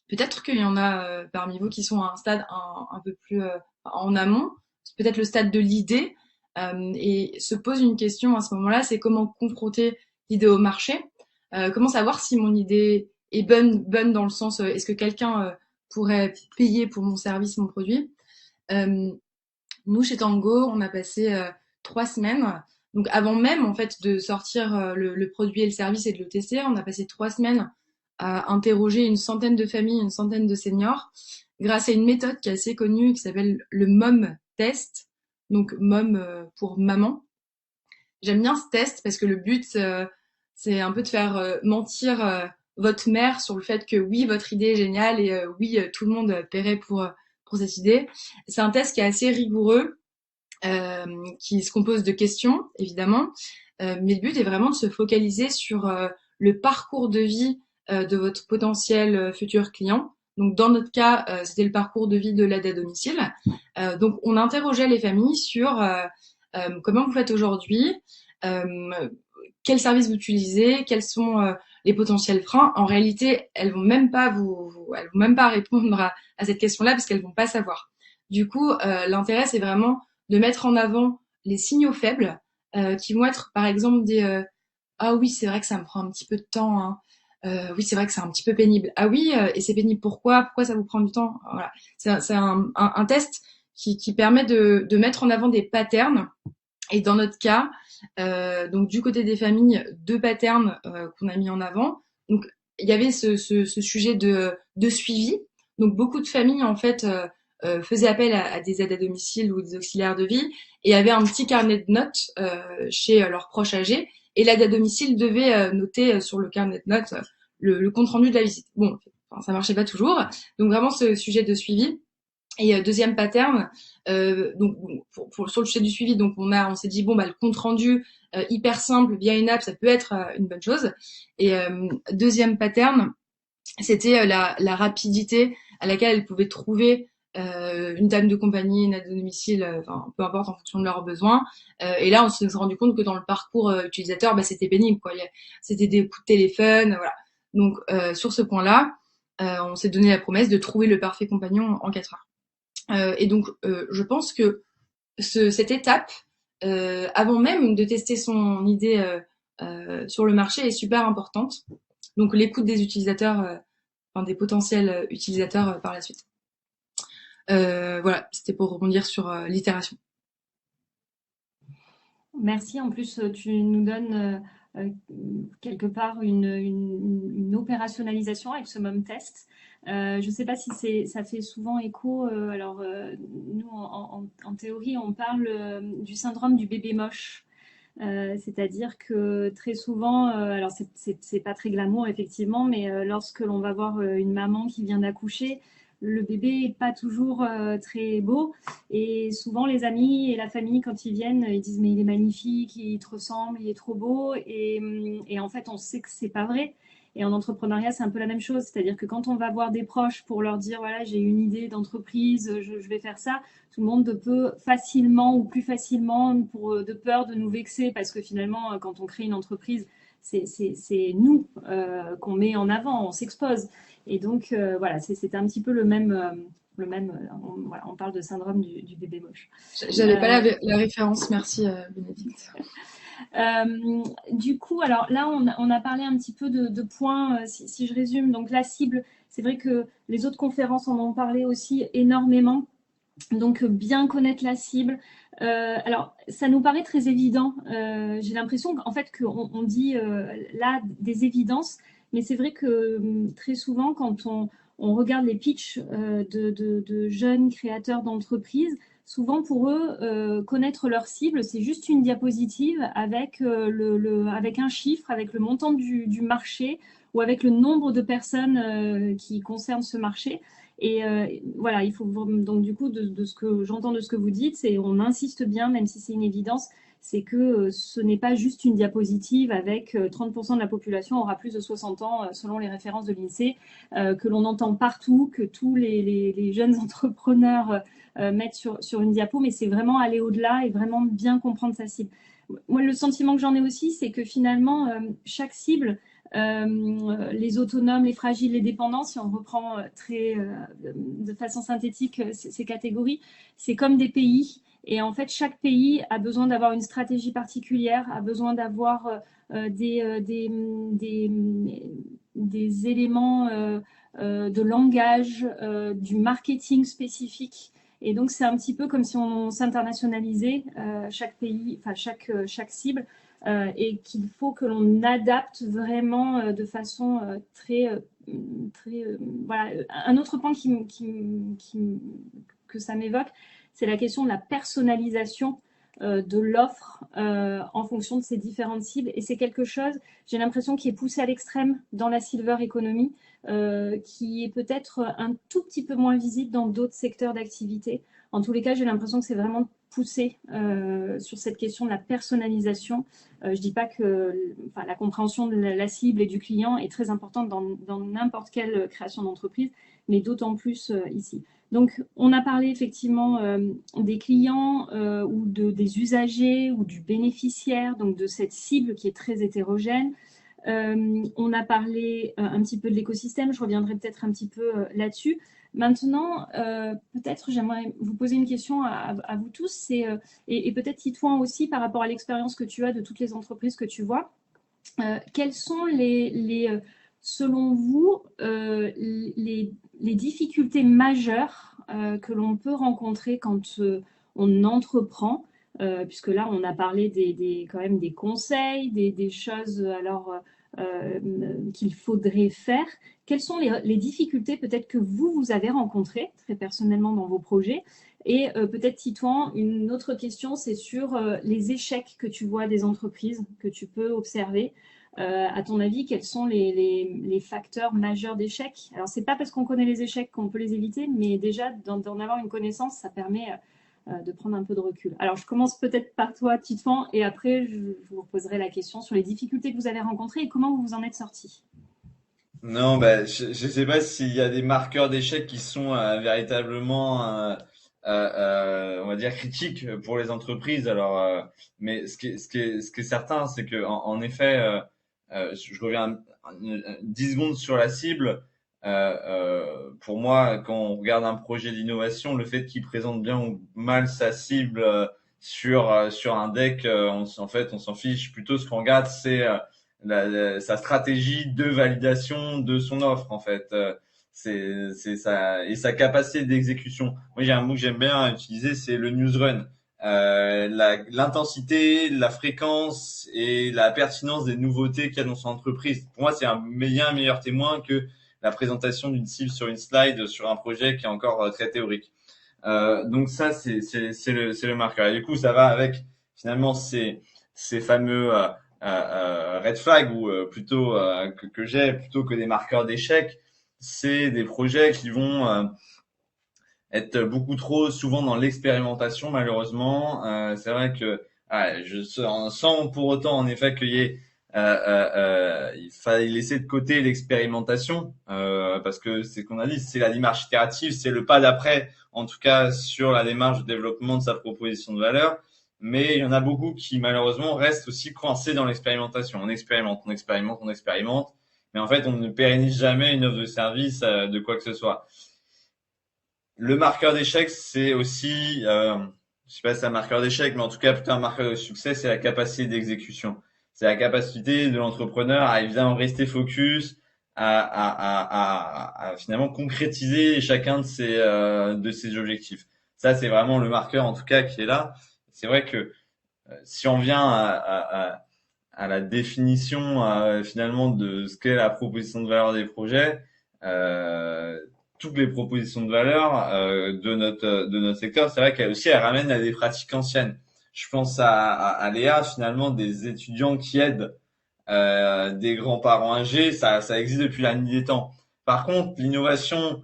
Peut-être qu'il y en a parmi vous qui sont à un stade un peu plus en amont, peut-être le stade de l'idée, et se pose une question à ce moment-là, c'est comment confronter l'idée au marché, comment savoir si mon idée est bonne dans le sens, est-ce que quelqu'un pourrait payer pour mon service, mon produit. Nous, chez Tango, on a passé 3 semaines. Donc, avant même, en fait, de sortir le produit et le service et de le tester, on a passé 3 semaines à interroger une centaine de familles, une centaine de seniors, grâce à une méthode qui est assez connue, qui s'appelle le MOM test. Donc, MOM pour maman. J'aime bien ce test parce que le but, c'est un peu de faire mentir votre mère sur le fait que oui, votre idée est géniale et oui, tout le monde paierait pour cette idée. C'est un test qui est assez rigoureux, qui se compose de questions, évidemment, mais le but est vraiment de se focaliser sur le parcours de vie de votre potentiel futur client. Donc, dans notre cas, c'était le parcours de vie de l'aide à domicile. Donc, on interrogeait les familles sur comment vous faites aujourd'hui, quels services vous utilisez, quels sont les potentiels freins. En réalité, elles vont même pas répondre à cette question-là parce qu'elles vont pas savoir. Du coup, l'intérêt, c'est vraiment de mettre en avant les signaux faibles qui vont être, par exemple, des ah oui, c'est vrai que ça me prend un petit peu de temps, hein. Oui, c'est vrai que c'est un petit peu pénible. Ah oui, et c'est pénible pourquoi ça vous prend du temps? Voilà. C'est un test qui permet de mettre en avant des patterns. Et dans notre cas, donc du côté des familles, 2 patterns qu'on a mis en avant. Donc il y avait ce sujet de suivi. Donc beaucoup de familles en fait faisaient appel à des aides à domicile ou des auxiliaires de vie et avaient un petit carnet de notes chez leurs proches âgés. Et l'aide à domicile devait noter sur le carnet de notes le compte rendu de la visite. Bon, ça marchait pas toujours. Donc vraiment ce sujet de suivi. Et deuxième pattern, donc sur le sujet du suivi, donc on s'est dit le compte rendu hyper simple via une app, ça peut être une bonne chose. Et deuxième pattern, c'était la rapidité à laquelle elles pouvaient trouver une dame de compagnie, une aide à domicile, peu importe en fonction de leurs besoins. Et là, on s'est rendu compte que dans le parcours utilisateur, c'était pénible, quoi. C'était des coups de téléphone, voilà. Donc sur ce point-là, on s'est donné la promesse de trouver le parfait compagnon en 4 heures. Et donc, je pense que cette étape, avant même de tester son idée sur le marché, est super importante. Donc, l'écoute des utilisateurs, des potentiels utilisateurs par la suite. Voilà, c'était pour rebondir sur l'itération. Merci. En plus, tu nous donnes quelque part une opérationnalisation avec ce MOM test. Je ne sais pas si ça fait souvent écho. Nous, en théorie, on parle du syndrome du bébé moche. C'est-à-dire que très souvent, alors c'est pas très glamour effectivement, mais lorsque l'on va voir une maman qui vient d'accoucher, le bébé est pas toujours très beau. Et souvent, les amis et la famille, quand ils viennent, ils disent mais il est magnifique, il te ressemble, il est trop beau. Et en fait, on sait que c'est pas vrai. Et en entrepreneuriat, c'est un peu la même chose. C'est-à-dire que quand on va voir des proches pour leur dire, voilà, j'ai une idée d'entreprise, je vais faire ça, tout le monde peut facilement ou plus facilement, de peur de nous vexer, parce que finalement, quand on crée une entreprise, c'est nous qu'on met en avant, on s'expose. Et donc, voilà, c'était un petit peu le même, voilà, on parle de syndrome du bébé moche. J'avais pas la référence, merci Bénédicte. Du coup, alors là, on a parlé un petit peu de points, si je résume. Donc la cible, c'est vrai que les autres conférences en ont parlé aussi énormément. Donc bien connaître la cible. Alors ça nous paraît très évident. J'ai l'impression qu'en fait qu'on dit là des évidences, mais c'est vrai que très souvent quand on regarde les pitchs de jeunes créateurs d'entreprises, souvent pour eux, connaître leur cible, c'est juste une diapositive avec, avec un chiffre, avec le montant du marché ou avec le nombre de personnes qui concernent ce marché. Et voilà, il faut donc du coup de ce que j'entends de ce que vous dites, c'est on insiste bien, même si c'est une évidence, c'est que ce n'est pas juste une diapositive avec 30% de la population aura plus de 60 ans selon les références de l'INSEE, que l'on entend partout, que tous les jeunes entrepreneurs mettre sur une diapo, mais c'est vraiment aller au-delà et vraiment bien comprendre sa cible. Moi, le sentiment que j'en ai aussi, c'est que finalement, chaque cible, les autonomes, les fragiles, les dépendants, si on reprend de façon synthétique ces catégories, c'est comme des pays. Et en fait, chaque pays a besoin d'avoir une stratégie particulière, a besoin d'avoir des éléments de langage, du marketing spécifique. Et donc, c'est un petit peu comme si on s'internationalisait chaque pays, enfin chaque cible, et qu'il faut que l'on adapte vraiment de façon voilà. Un autre point que ça m'évoque, c'est la question de la personnalisation de l'offre en fonction de ces différentes cibles. Et c'est quelque chose, j'ai l'impression, qui est poussé à l'extrême dans la silver economy, qui est peut-être un tout petit peu moins visible dans d'autres secteurs d'activité. En tous les cas, j'ai l'impression que c'est vraiment poussé sur cette question de la personnalisation. Je ne dis pas que la compréhension de la cible et du client est très importante dans n'importe quelle création d'entreprise, mais d'autant plus ici. Donc, on a parlé effectivement des clients ou des usagers ou du bénéficiaire, donc de cette cible qui est très hétérogène. On a parlé un petit peu de l'écosystème, je reviendrai peut-être un petit peu là-dessus. Maintenant, peut-être j'aimerais vous poser une question à vous tous, et peut-être Titouan aussi par rapport à l'expérience que tu as de toutes les entreprises que tu vois. Quelles sont selon vous les difficultés majeures que l'on peut rencontrer quand on entreprend, puisque là on a parlé quand même des conseils, des choses alors qu'il faudrait faire. Quelles sont les difficultés peut-être que vous avez rencontrées très personnellement dans vos projets? Et peut-être Titouan, une autre question, c'est sur les échecs que tu vois des entreprises, que tu peux observer. À ton avis, quels sont les facteurs majeurs d'échec? Alors, c'est pas parce qu'on connaît les échecs qu'on peut les éviter, mais déjà, d'en avoir une connaissance, ça permet de prendre un peu de recul. Alors, je commence peut-être par toi, Titouan, et après, je vous reposerai la question sur les difficultés que vous avez rencontrées et comment vous vous en êtes sortis. Non, bah, je sais pas s'il y a des marqueurs d'échec qui sont véritablement, on va dire, critiques pour les entreprises. Alors, mais ce qui est certain, c'est que en effet, je reviens 10 secondes sur la cible. Pour moi, quand on regarde un projet d'innovation, le fait qu'il présente bien ou mal sa cible sur un deck, en fait, on s'en fiche. Plutôt, ce qu'on regarde, c'est sa stratégie de validation de son offre, en fait. C'est ça, et sa capacité d'exécution. Moi, j'ai un mot que j'aime bien utiliser, c'est le newsrun. L'intensité, la fréquence et la pertinence des nouveautés qu'il y a dans son entreprise. Pour moi, c'est un meilleur témoin que la présentation d'une cible sur une slide sur un projet qui est encore très théorique. Donc ça, c'est le marqueur. Et du coup, ça va avec finalement ces fameux red flags ou plutôt que j'ai plutôt que des marqueurs d'échec. c'est des projets qui vont être beaucoup trop souvent dans l'expérimentation, malheureusement. C'est vrai que je sens pour autant en effet qu'il y ait il fallait laisser de côté l'expérimentation parce que c'est ce qu'on a dit, c'est la démarche itérative, c'est le pas d'après, en tout cas sur la démarche de développement de sa proposition de valeur. Mais il y en a beaucoup qui malheureusement restent aussi coincés dans l'expérimentation. On expérimente, mais en fait on ne pérennise jamais une offre de service de quoi que ce soit. Le marqueur d'échec, c'est aussi, je sais pas si c'est un marqueur d'échec, mais en tout cas plutôt un marqueur de succès, c'est la capacité d'exécution. C'est la capacité de l'entrepreneur à évidemment rester focus, à finalement concrétiser chacun de ses objectifs. Ça, c'est vraiment le marqueur en tout cas qui est là. C'est vrai que si on vient à la définition finalement de ce qu'est la proposition de valeur des projets, toutes les propositions de valeur de notre secteur, c'est vrai qu'elles aussi elles ramènent à des pratiques anciennes. Je pense à Léa, finalement, des étudiants qui aident des grands-parents âgés, ça existe depuis la nuit des temps. Par contre, l'innovation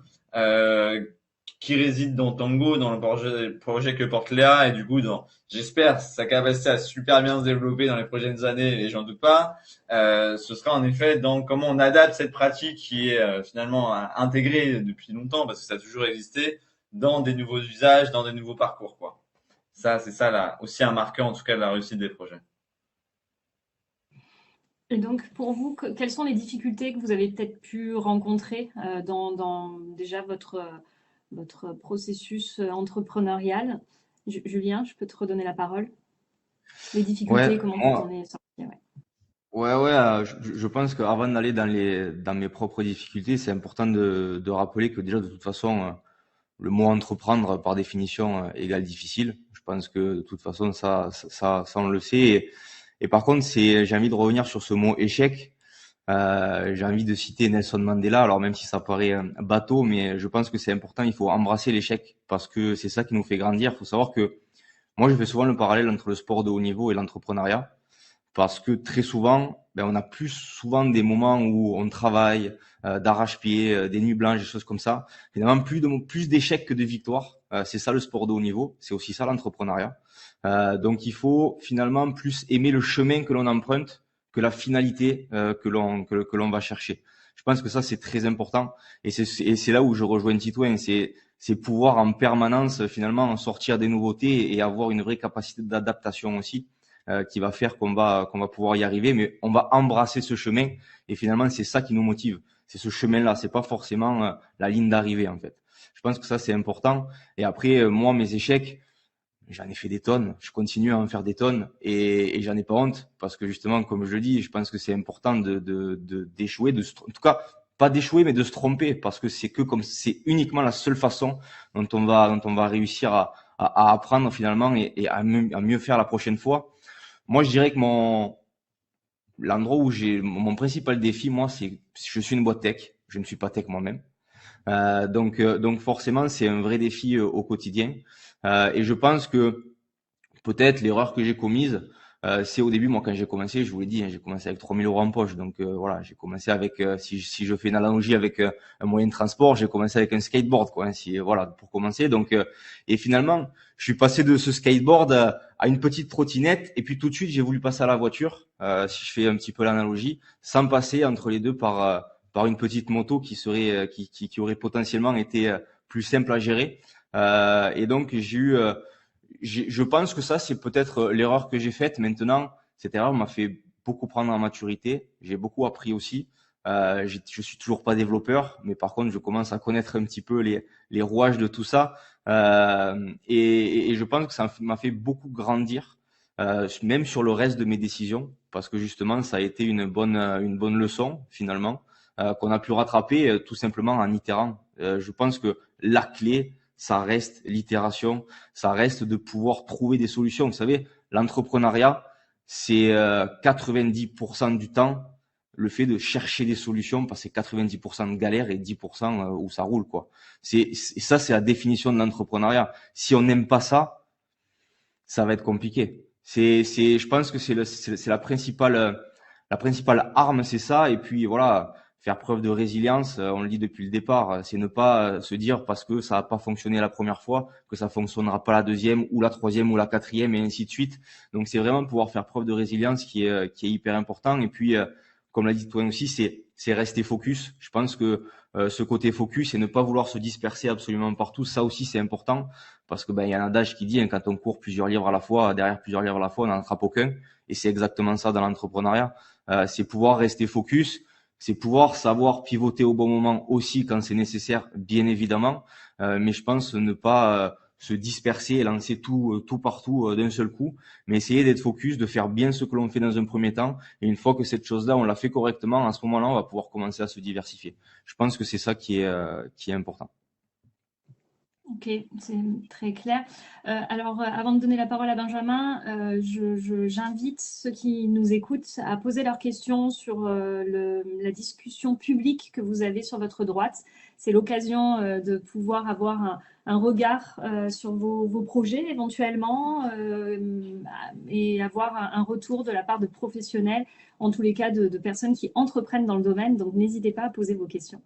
qui réside dans Tango, dans le projet que porte Léa, et du coup, j'espère, sa capacité à super bien se développer dans les prochaines années, et j'en doute pas, ce sera en effet dans comment on adapte cette pratique qui est finalement intégrée depuis longtemps, parce que ça a toujours existé, dans des nouveaux usages, dans des nouveaux parcours, quoi. Ça, c'est ça, là, aussi un marqueur, en tout cas, de la réussite des projets. Et donc, pour vous, quelles sont les difficultés que vous avez peut-être pu rencontrer dans déjà votre processus entrepreneurial? Julien, je peux te redonner la parole. Les difficultés, comment vous en êtes sorti? Je pense qu'avant d'aller dans mes propres difficultés, c'est important de rappeler que déjà, de toute façon, le mot entreprendre, par définition, égale difficile. Je pense que de toute façon, ça on le sait. Et par contre, j'ai envie de revenir sur ce mot échec. J'ai envie de citer Nelson Mandela. Alors même si ça paraît bateau, mais je pense que c'est important. Il faut embrasser l'échec parce que c'est ça qui nous fait grandir. Il faut savoir que moi, je fais souvent le parallèle entre le sport de haut niveau et l'entrepreneuriat parce que très souvent, on a plus souvent des moments où on travaille d'arrache-pied, des nuits blanches, des choses comme ça. Finalement, plus d'échecs que de victoires. C'est ça le sport de haut niveau. C'est aussi ça l'entrepreneuriat. Donc il faut finalement plus aimer le chemin que l'on emprunte que la finalité que l'on va chercher. Je pense que ça c'est très important et c'est là où je rejoins Titouan, c'est pouvoir en permanence finalement en sortir des nouveautés et avoir une vraie capacité d'adaptation aussi qui va faire qu'on va pouvoir y arriver, mais on va embrasser ce chemin et finalement c'est ça qui nous motive. C'est ce chemin-là, c'est pas forcément la ligne d'arrivée en fait. Je pense que ça c'est important et après moi mes échecs j'en ai fait des tonnes, je continue à en faire des tonnes et j'en ai pas honte parce que justement, comme je le dis, je pense que c'est important d'échouer, en tout cas pas d'échouer mais de se tromper parce que c'est uniquement la seule façon dont on va réussir à apprendre finalement et à mieux faire la prochaine fois. Moi, je dirais que l'endroit où j'ai mon principal défi, moi, c'est je suis une boîte tech, je ne suis pas tech moi-même. Donc forcément, c'est un vrai défi au quotidien. Et je pense que peut-être l'erreur que j'ai commise, c'est au début, moi, quand j'ai commencé, je vous l'ai dit, j'ai commencé avec 3 000 € en poche. Donc voilà, j'ai commencé avec, si je fais une analogie avec un moyen de transport, j'ai commencé avec un skateboard, quoi. Voilà, pour commencer. Donc et finalement, je suis passé de ce skateboard à une petite trottinette, et puis tout de suite, j'ai voulu passer à la voiture. Si je fais un petit peu l'analogie, sans passer entre les deux par une petite moto qui aurait potentiellement été plus simple à gérer. Et donc je pense que ça c'est peut-être l'erreur que j'ai faite. Maintenant, cette erreur m'a fait beaucoup prendre en maturité. J'ai beaucoup appris aussi. Je suis toujours pas développeur, mais par contre je commence à connaître un petit peu les rouages de tout ça. Et je pense que ça m'a fait beaucoup grandir, même sur le reste de mes décisions, parce que justement ça a été une bonne leçon finalement qu'on a pu rattraper tout simplement en itérant. Je pense que la clé, ça reste l'itération, ça reste de pouvoir trouver des solutions. Vous savez, l'entrepreneuriat, c'est 90% du temps le fait de chercher des solutions, parce que c'est 90% de galère et 10% où ça roule, quoi. Ça, c'est la définition de l'entrepreneuriat. Si on n'aime pas ça, ça va être compliqué. Je pense que c'est la principale arme, c'est ça. Et puis voilà, faire preuve de résilience, on le dit depuis le départ, c'est ne pas se dire parce que ça n'a pas fonctionné la première fois que ça fonctionnera pas la deuxième ou la troisième ou la quatrième et ainsi de suite. Donc c'est vraiment pouvoir faire preuve de résilience qui est hyper important. Et puis comme l'a dit toi aussi, c'est rester focus. Je pense que ce côté focus et ne pas vouloir se disperser absolument partout, ça aussi c'est important parce que il y a un adage qui dit quand on court plusieurs livres à la fois, derrière plusieurs livres à la fois, on n'en attrape aucun. Et c'est exactement ça dans l'entrepreneuriat. C'est pouvoir rester focus. C'est pouvoir savoir pivoter au bon moment aussi quand c'est nécessaire, bien évidemment. Mais je pense ne pas se disperser et lancer tout partout d'un seul coup, mais essayer d'être focus, de faire bien ce que l'on fait dans un premier temps. Et une fois que cette chose-là, on l'a fait correctement, à ce moment-là, on va pouvoir commencer à se diversifier. Je pense que c'est ça qui est important. Ok, c'est très clair. Alors, avant de donner la parole à Benjamin, j'invite ceux qui nous écoutent à poser leurs questions sur la discussion publique que vous avez sur votre droite. C'est l'occasion de pouvoir avoir un regard sur vos projets éventuellement et avoir un retour de la part de professionnels, en tous les cas de personnes qui entreprennent dans le domaine. Donc, n'hésitez pas à poser vos questions.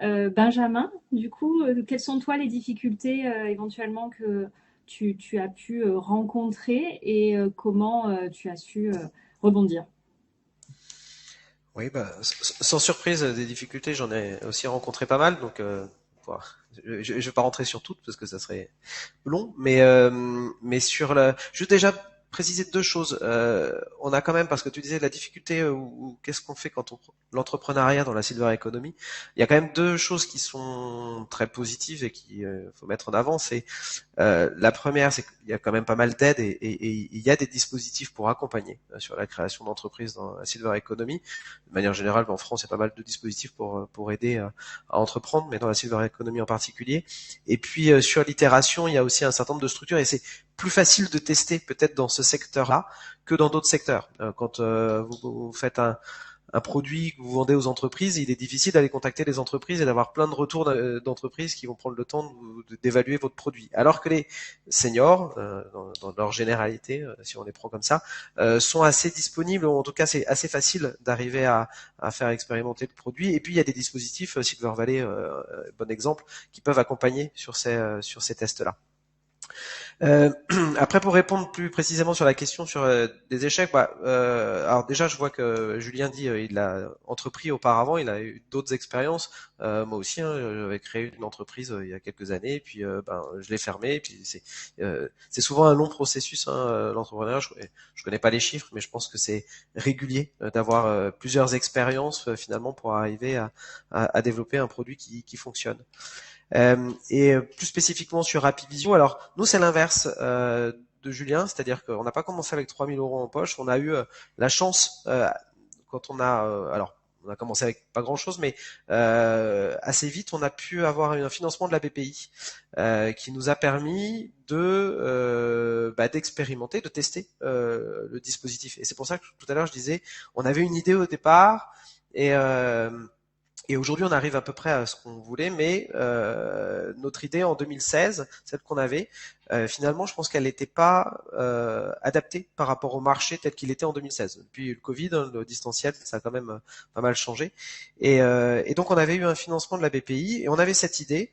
Benjamin, du coup, quelles sont toi les difficultés éventuellement que tu as pu rencontrer et comment tu as su rebondir? Oui, sans surprise, des difficultés, j'en ai aussi rencontré pas mal, donc je vais pas rentrer sur toutes parce que ça serait long, mais sur juste déjà préciser deux choses. On a quand même, parce que tu disais la difficulté ou qu'est-ce qu'on fait quand l'entrepreneuriat dans la silver economy, il y a quand même deux choses qui sont très positives et qu'il faut mettre en avant. C'est la première, c'est qu'il y a quand même pas mal d'aides et il y a des dispositifs pour accompagner sur la création d'entreprises dans la silver economy. De manière générale, en France, il y a pas mal de dispositifs pour aider à entreprendre, mais dans la silver economy en particulier. Et puis sur l'itération, il y a aussi un certain nombre de structures et c'est plus facile de tester peut-être dans ce secteur-là que dans d'autres secteurs. Quand vous faites un produit que vous vendez aux entreprises, il est difficile d'aller contacter les entreprises et d'avoir plein de retours d'entreprises qui vont prendre le temps d'évaluer votre produit. Alors que les seniors, dans leur généralité, si on les prend comme ça, sont assez disponibles, ou en tout cas c'est assez facile d'arriver à faire expérimenter le produit. Et puis il y a des dispositifs, Silver Valley, bon exemple, qui peuvent accompagner sur ces tests-là. Après, pour répondre plus précisément sur la question sur des échecs, alors déjà, je vois que Julien dit il a entrepris auparavant, il a eu d'autres expériences. Moi aussi, j'avais créé une entreprise il y a quelques années, et puis je l'ai fermée. Et puis c'est souvent un long processus, l'entrepreneuriat. Je connais pas les chiffres, mais je pense que c'est régulier d'avoir plusieurs expériences finalement pour arriver à développer un produit qui fonctionne. Et plus spécifiquement sur Happyvisio, alors nous c'est l'inverse de Julien, c'est-à-dire qu'on n'a pas commencé avec 3 000 € en poche, on a eu la chance quand on a alors on a commencé avec pas grand-chose, mais assez vite on a pu avoir un financement de la BPI qui nous a permis d'expérimenter, de tester le dispositif. Et c'est pour ça que tout à l'heure je disais, on avait une idée au départ et aujourd'hui, on arrive à peu près à ce qu'on voulait, mais notre idée en 2016, celle qu'on avait, finalement, je pense qu'elle n'était pas adaptée par rapport au marché tel qu'il était en 2016. Depuis le Covid, le distanciel, ça a quand même pas mal changé. Et donc, on avait eu un financement de la BPI et on avait cette idée.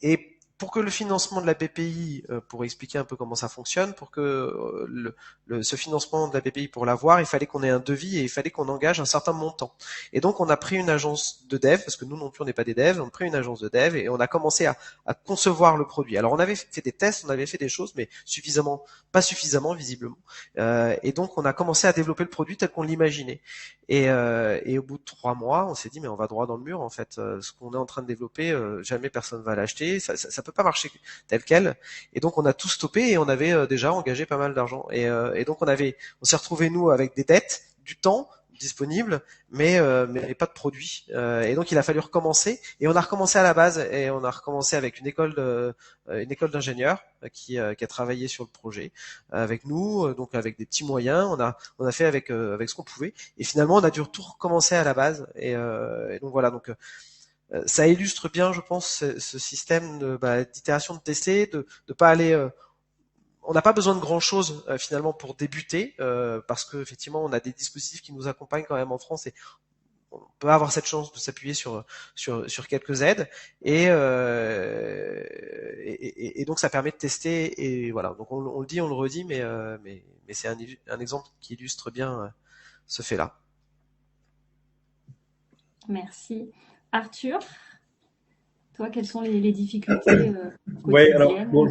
Et pour que le financement de la BPI, pour expliquer un peu comment ça fonctionne, pour que ce financement de la BPI, pour l'avoir, il fallait qu'on ait un devis et il fallait qu'on engage un certain montant. Et donc, on a pris une agence de dev, parce que nous non plus, on n'est pas des devs, on a pris une agence de dev et on a commencé à concevoir le produit. Alors, on avait fait des tests, on avait fait des choses, mais pas suffisamment, visiblement. Et donc, on a commencé à développer le produit tel qu'on l'imaginait. Et au bout de 3 mois, on s'est dit, mais on va droit dans le mur, en fait. Ce qu'on est en train de développer, jamais personne va l'acheter. Ça peut pas marcher tel quel. Et donc, on a tout stoppé et on avait déjà engagé pas mal d'argent. Et donc, on s'est retrouvé nous avec des dettes, du temps disponible, mais pas de produit. Et donc, il a fallu recommencer. Et on a recommencé à la base. Et on a recommencé avec une école d'ingénieurs qui a travaillé sur le projet avec nous, donc avec des petits moyens. On a fait avec ce qu'on pouvait. Et finalement, on a dû tout recommencer à la base. Et donc voilà. Donc ça illustre bien, je pense, ce système d'itération, de tester, de pas aller. On n'a pas besoin de grand chose finalement pour débuter, parce que effectivement, on a des dispositifs qui nous accompagnent quand même en France et on peut avoir cette chance de s'appuyer sur quelques aides et donc ça permet de tester et voilà. Donc on le dit, on le redit, mais c'est un exemple qui illustre bien ce fait-là. Merci. Arthur, toi, quelles sont les difficultés Ouais, alors quotidiennes bon,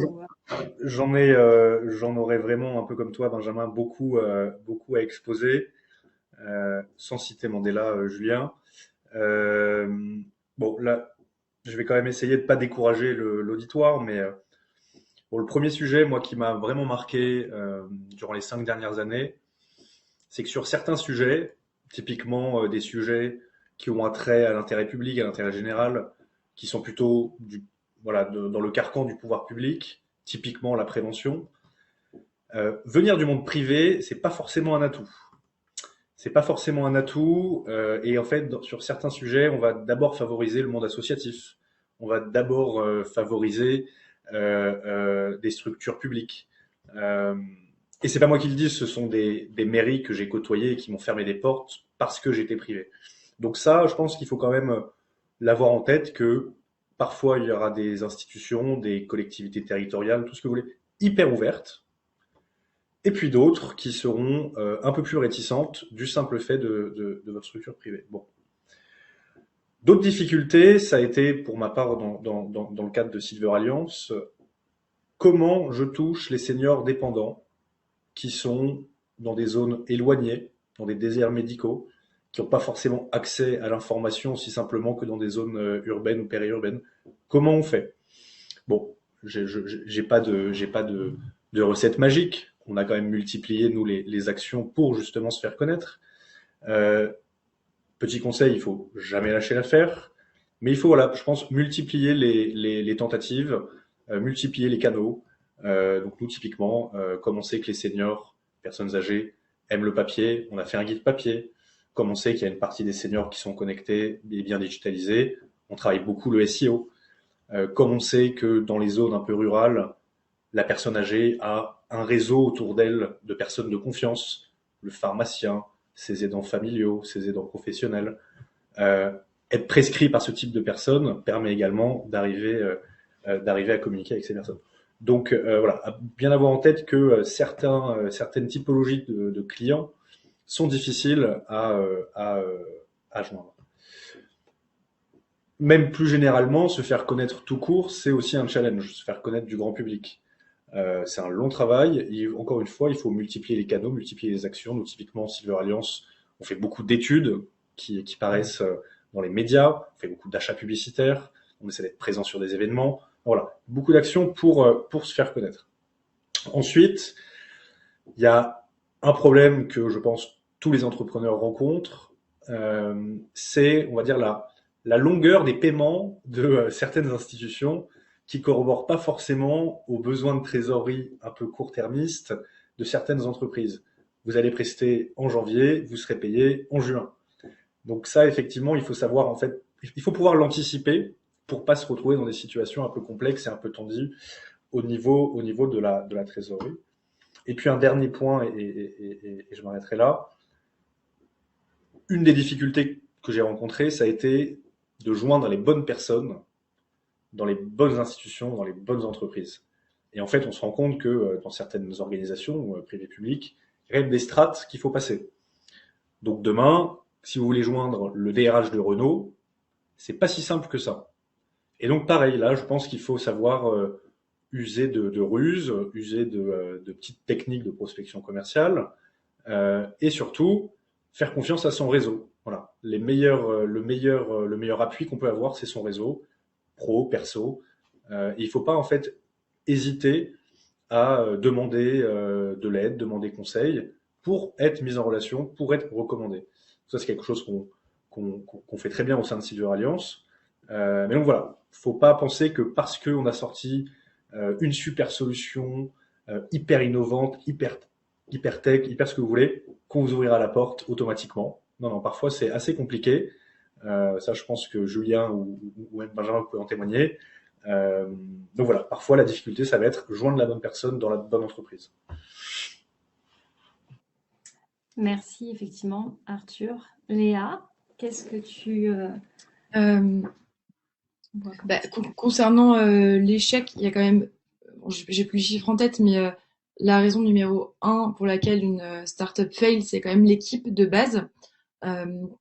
j'en aurais vraiment un peu comme toi, Benjamin, beaucoup à exposer, sans citer Mandela, Julien. Bon, là, je vais quand même essayer de pas décourager l'auditoire, mais bon, le premier sujet, moi, qui m'a vraiment marqué durant les 5 dernières années, c'est que sur certains sujets, typiquement des sujets qui ont un trait à l'intérêt public, à l'intérêt général, qui sont plutôt dans le carcan du pouvoir public, typiquement la prévention, venir du monde privé, c'est pas forcément un atout. C'est pas forcément un atout, et en fait, sur certains sujets, on va d'abord favoriser le monde associatif. On va d'abord favoriser des structures publiques. Et c'est pas moi qui le dis, ce sont des mairies que j'ai côtoyées et qui m'ont fermé des portes parce que j'étais privé. Donc ça, je pense qu'il faut quand même l'avoir en tête que parfois il y aura des institutions, des collectivités territoriales, tout ce que vous voulez, hyper ouvertes, et puis d'autres qui seront un peu plus réticentes du simple fait de votre structure privée. Bon. D'autres difficultés, ça a été pour ma part dans le cadre de Silver Alliance, comment je touche les seniors dépendants qui sont dans des zones éloignées, dans des déserts médicaux, qui n'ont pas forcément accès à l'information aussi simplement que dans des zones urbaines ou périurbaines. Comment on fait? Bon, j'ai pas de recette magique. On a quand même multiplié, nous, les actions pour justement se faire connaître. Petit conseil, il faut jamais lâcher l'affaire. Mais il faut, voilà, je pense, multiplier les tentatives, multiplier les canaux. Donc nous, typiquement, comme on sait que les seniors, personnes âgées, aiment le papier, on a fait un guide papier. Comme on sait qu'il y a une partie des seniors qui sont connectés et bien digitalisés, on travaille beaucoup le SEO. Comme on sait que dans les zones un peu rurales, la personne âgée a un réseau autour d'elle de personnes de confiance, le pharmacien, ses aidants familiaux, ses aidants professionnels. Être prescrit par ce type de personnes permet également d'arriver à communiquer avec ces personnes. Donc voilà, bien avoir en tête que certaines typologies de clients sont difficiles à joindre. Même plus généralement, se faire connaître tout court, c'est aussi un challenge, se faire connaître du grand public. C'est un long travail. Encore une fois, il faut multiplier les canaux, multiplier les actions. Nous, typiquement, Silver Alliance, on fait beaucoup d'études qui paraissent dans les médias, on fait beaucoup d'achats publicitaires, on essaie d'être présent sur des événements. Voilà, beaucoup d'actions pour se faire connaître. Ensuite, il y a un problème que je pense tous les entrepreneurs rencontrent, c'est, on va dire, la longueur des paiements de certaines institutions qui corroborent pas forcément aux besoins de trésorerie un peu court-termistes de certaines entreprises. Vous allez prester en janvier, vous serez payé en juin. Donc ça, effectivement, il faut savoir, en fait, il faut pouvoir l'anticiper pour pas se retrouver dans des situations un peu complexes et un peu tendues au niveau de la trésorerie. Et puis un dernier point, et je m'arrêterai là. Une des difficultés que j'ai rencontrées, ça a été de joindre les bonnes personnes dans les bonnes institutions, dans les bonnes entreprises. Et en fait, on se rend compte que dans certaines organisations privées publiques, il y a des strates qu'il faut passer. Donc demain, si vous voulez joindre le DRH de Renault, c'est pas si simple que ça. Et donc pareil, là, je pense qu'il faut savoir user de ruses, user de petites techniques de prospection commerciale, et surtout faire confiance à son réseau. Voilà, le meilleur appui qu'on peut avoir, c'est son réseau, pro, perso. Et il ne faut pas en fait hésiter à demander de l'aide, demander conseil pour être mis en relation, pour être recommandé. Ça, c'est quelque chose qu'on fait très bien au sein de Silver Alliance. Mais donc voilà, faut pas penser que parce qu'on a sorti une super solution hyper innovante, hyper tech, hyper ce que vous voulez, qu'on vous ouvrira la porte automatiquement. Non, parfois c'est assez compliqué. Ça, je pense que Julien ou même Benjamin peuvent en témoigner. Donc voilà, parfois la difficulté, ça va être joindre la bonne personne dans la bonne entreprise. Merci effectivement, Arthur. Léa, qu'est-ce que tu concernant l'échec, il y a quand même, j'ai plus les chiffres en tête, mais la raison numéro 1 pour laquelle une startup fail, c'est quand même l'équipe de base.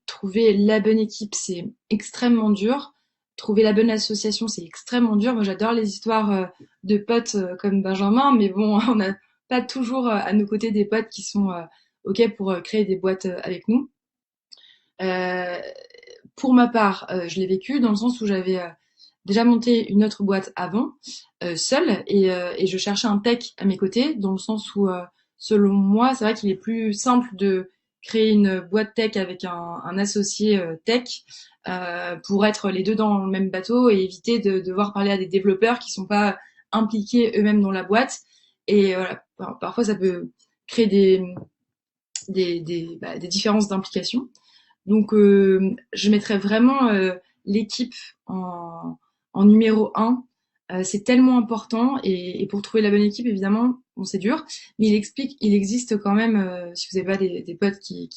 Trouver la bonne équipe, c'est extrêmement dur. Trouver la bonne association, c'est extrêmement dur. Moi, j'adore les histoires de potes comme Benjamin, mais bon, on n'a pas toujours à nos côtés des potes qui sont OK pour créer des boîtes avec nous. Pour ma part, je l'ai vécu dans le sens où j'avais déjà monté une autre boîte avant, seule, et je cherchais un tech à mes côtés, dans le sens où, selon moi, c'est vrai qu'il est plus simple de créer une boîte tech avec un associé tech pour être les deux dans le même bateau et éviter de devoir parler à des développeurs qui sont pas impliqués eux-mêmes dans la boîte. Et voilà, parfois ça peut créer des différences d'implication. Donc je mettrais vraiment l'équipe en numéro 1. C'est tellement important et pour trouver la bonne équipe, évidemment, bon, c'est dur, mais il existe quand même, si vous n'avez pas des potes qui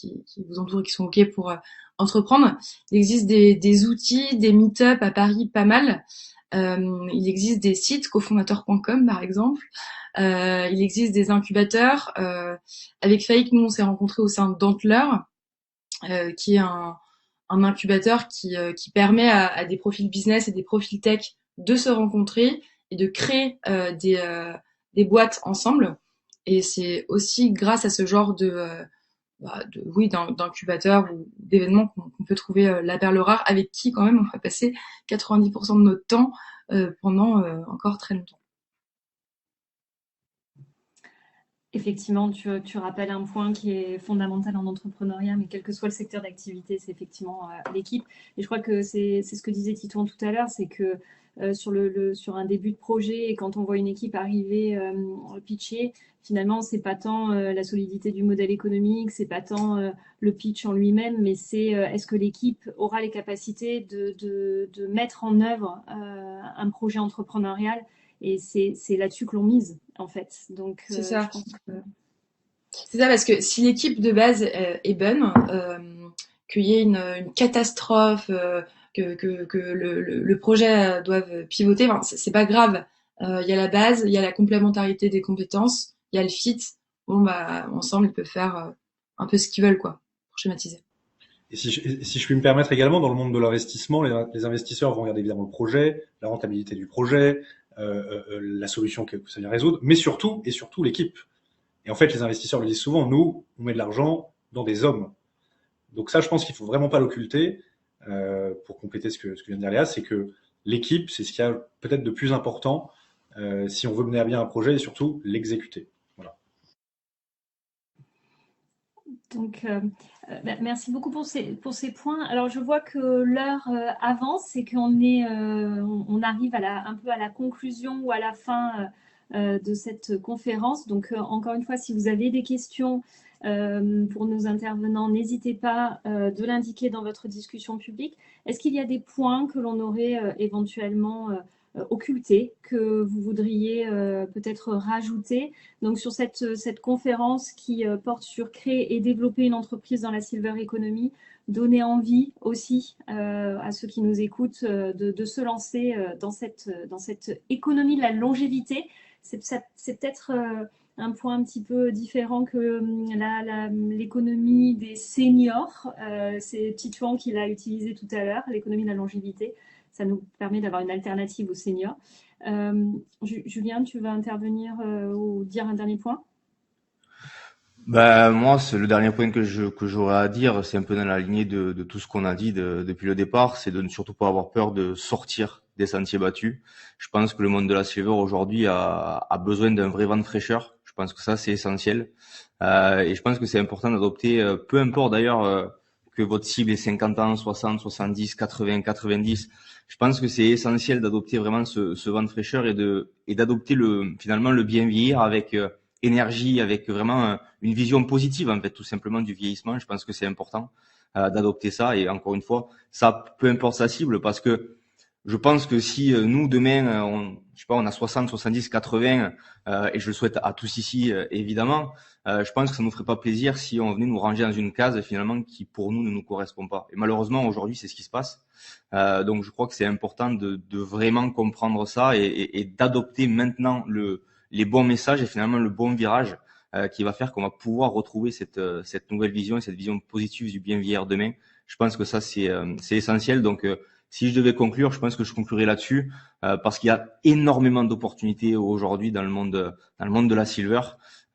vous entourent et qui sont OK pour entreprendre, il existe des outils, des meet-up à Paris pas mal. Il existe des sites, cofondateur.com par exemple. Il existe des incubateurs. Avec Fake, nous on s'est rencontrés au sein d'Antler, qui est un incubateur qui permet à des profils business et des profils tech de se rencontrer et de créer des boîtes ensemble. Et c'est aussi grâce à ce genre d'incubateur ou d'événements qu'on peut trouver la perle rare, avec qui quand même on va passer 90% de notre temps pendant encore très longtemps. Effectivement, tu rappelles un point qui est fondamental en entrepreneuriat, mais quel que soit le secteur d'activité, c'est effectivement l'équipe. Et je crois que c'est ce que disait Titouan tout à l'heure, c'est que sur un début de projet, et quand on voit une équipe arriver pitcher, finalement, c'est pas tant la solidité du modèle économique, c'est pas tant le pitch en lui-même, mais c'est est-ce que l'équipe aura les capacités de mettre en œuvre un projet entrepreneurial. Et c'est là-dessus que l'on mise, en fait. Donc, c'est ça. Je pense que... C'est ça, parce que si l'équipe de base est bonne, qu'il y ait une catastrophe, que le projet doive pivoter, enfin, c'est pas grave. Il y a la base, il y a la complémentarité des compétences, il y a le fit. Bon, bah, ensemble, ils peuvent faire un peu ce qu'ils veulent, quoi, pour schématiser. Et si je puis me permettre également, dans le monde de l'investissement, les investisseurs vont regarder évidemment le projet, la rentabilité du projet, la solution que ça vient résoudre, mais surtout l'équipe. Et en fait, les investisseurs le disent souvent, nous, on met de l'argent dans des hommes. Donc ça, je pense qu'il faut vraiment pas l'occulter, pour compléter ce que vient de dire Léa, c'est que l'équipe, c'est ce qu'il y a peut-être de plus important si on veut mener à bien un projet et surtout l'exécuter. Voilà. Donc, merci beaucoup pour ces points. Alors, je vois que l'heure avance et on arrive un peu à la conclusion ou à la fin de cette conférence. Donc, encore une fois, si vous avez des questions pour nos intervenants, n'hésitez pas de l'indiquer dans votre discussion publique. Est-ce qu'il y a des points que l'on aurait éventuellement occultés, que vous voudriez peut-être rajouter? Donc sur cette conférence qui porte sur créer et développer une entreprise dans la silver economy, donner envie aussi à ceux qui nous écoutent de se lancer dans cette économie de la longévité. C'est peut-être un point un petit peu différent que l'économie des seniors. C'est Titouan qui l'a utilisé tout à l'heure, l'économie de la longévité. Ça nous permet d'avoir une alternative aux seniors. Julien, tu vas intervenir ou dire un dernier point? Moi, c'est le dernier point que j'aurais à dire, c'est un peu dans la lignée de tout ce qu'on a dit depuis le départ, c'est de ne surtout pas avoir peur de sortir des sentiers battus. Je pense que le monde de la silver aujourd'hui a besoin d'un vrai vent de fraîcheur. Je pense que ça, c'est essentiel. Et je pense que c'est important d'adopter, peu importe d'ailleurs que votre cible est 50 ans, 60, 70, 80, 90. Je pense que c'est essentiel d'adopter vraiment ce vent de fraîcheur et d'adopter finalement le bien vieillir avec énergie, avec vraiment une vision positive en fait, tout simplement du vieillissement. Je pense que c'est important d'adopter ça. Et encore une fois, ça, peu importe sa cible, parce que je pense que si nous demain, je sais pas, on a 60, 70, 80, et je le souhaite à tous ici évidemment, je pense que ça nous ferait pas plaisir si on venait nous ranger dans une case finalement qui pour nous ne nous correspond pas. Et malheureusement aujourd'hui c'est ce qui se passe. Donc je crois que c'est important de vraiment comprendre ça et d'adopter maintenant les bons messages et finalement le bon virage qui va faire qu'on va pouvoir retrouver cette nouvelle vision, cette vision positive du bien vieillir demain. Je pense que ça c'est essentiel. Donc si je devais conclure, je pense que je conclurai là-dessus parce qu'il y a énormément d'opportunités aujourd'hui dans le monde de la silver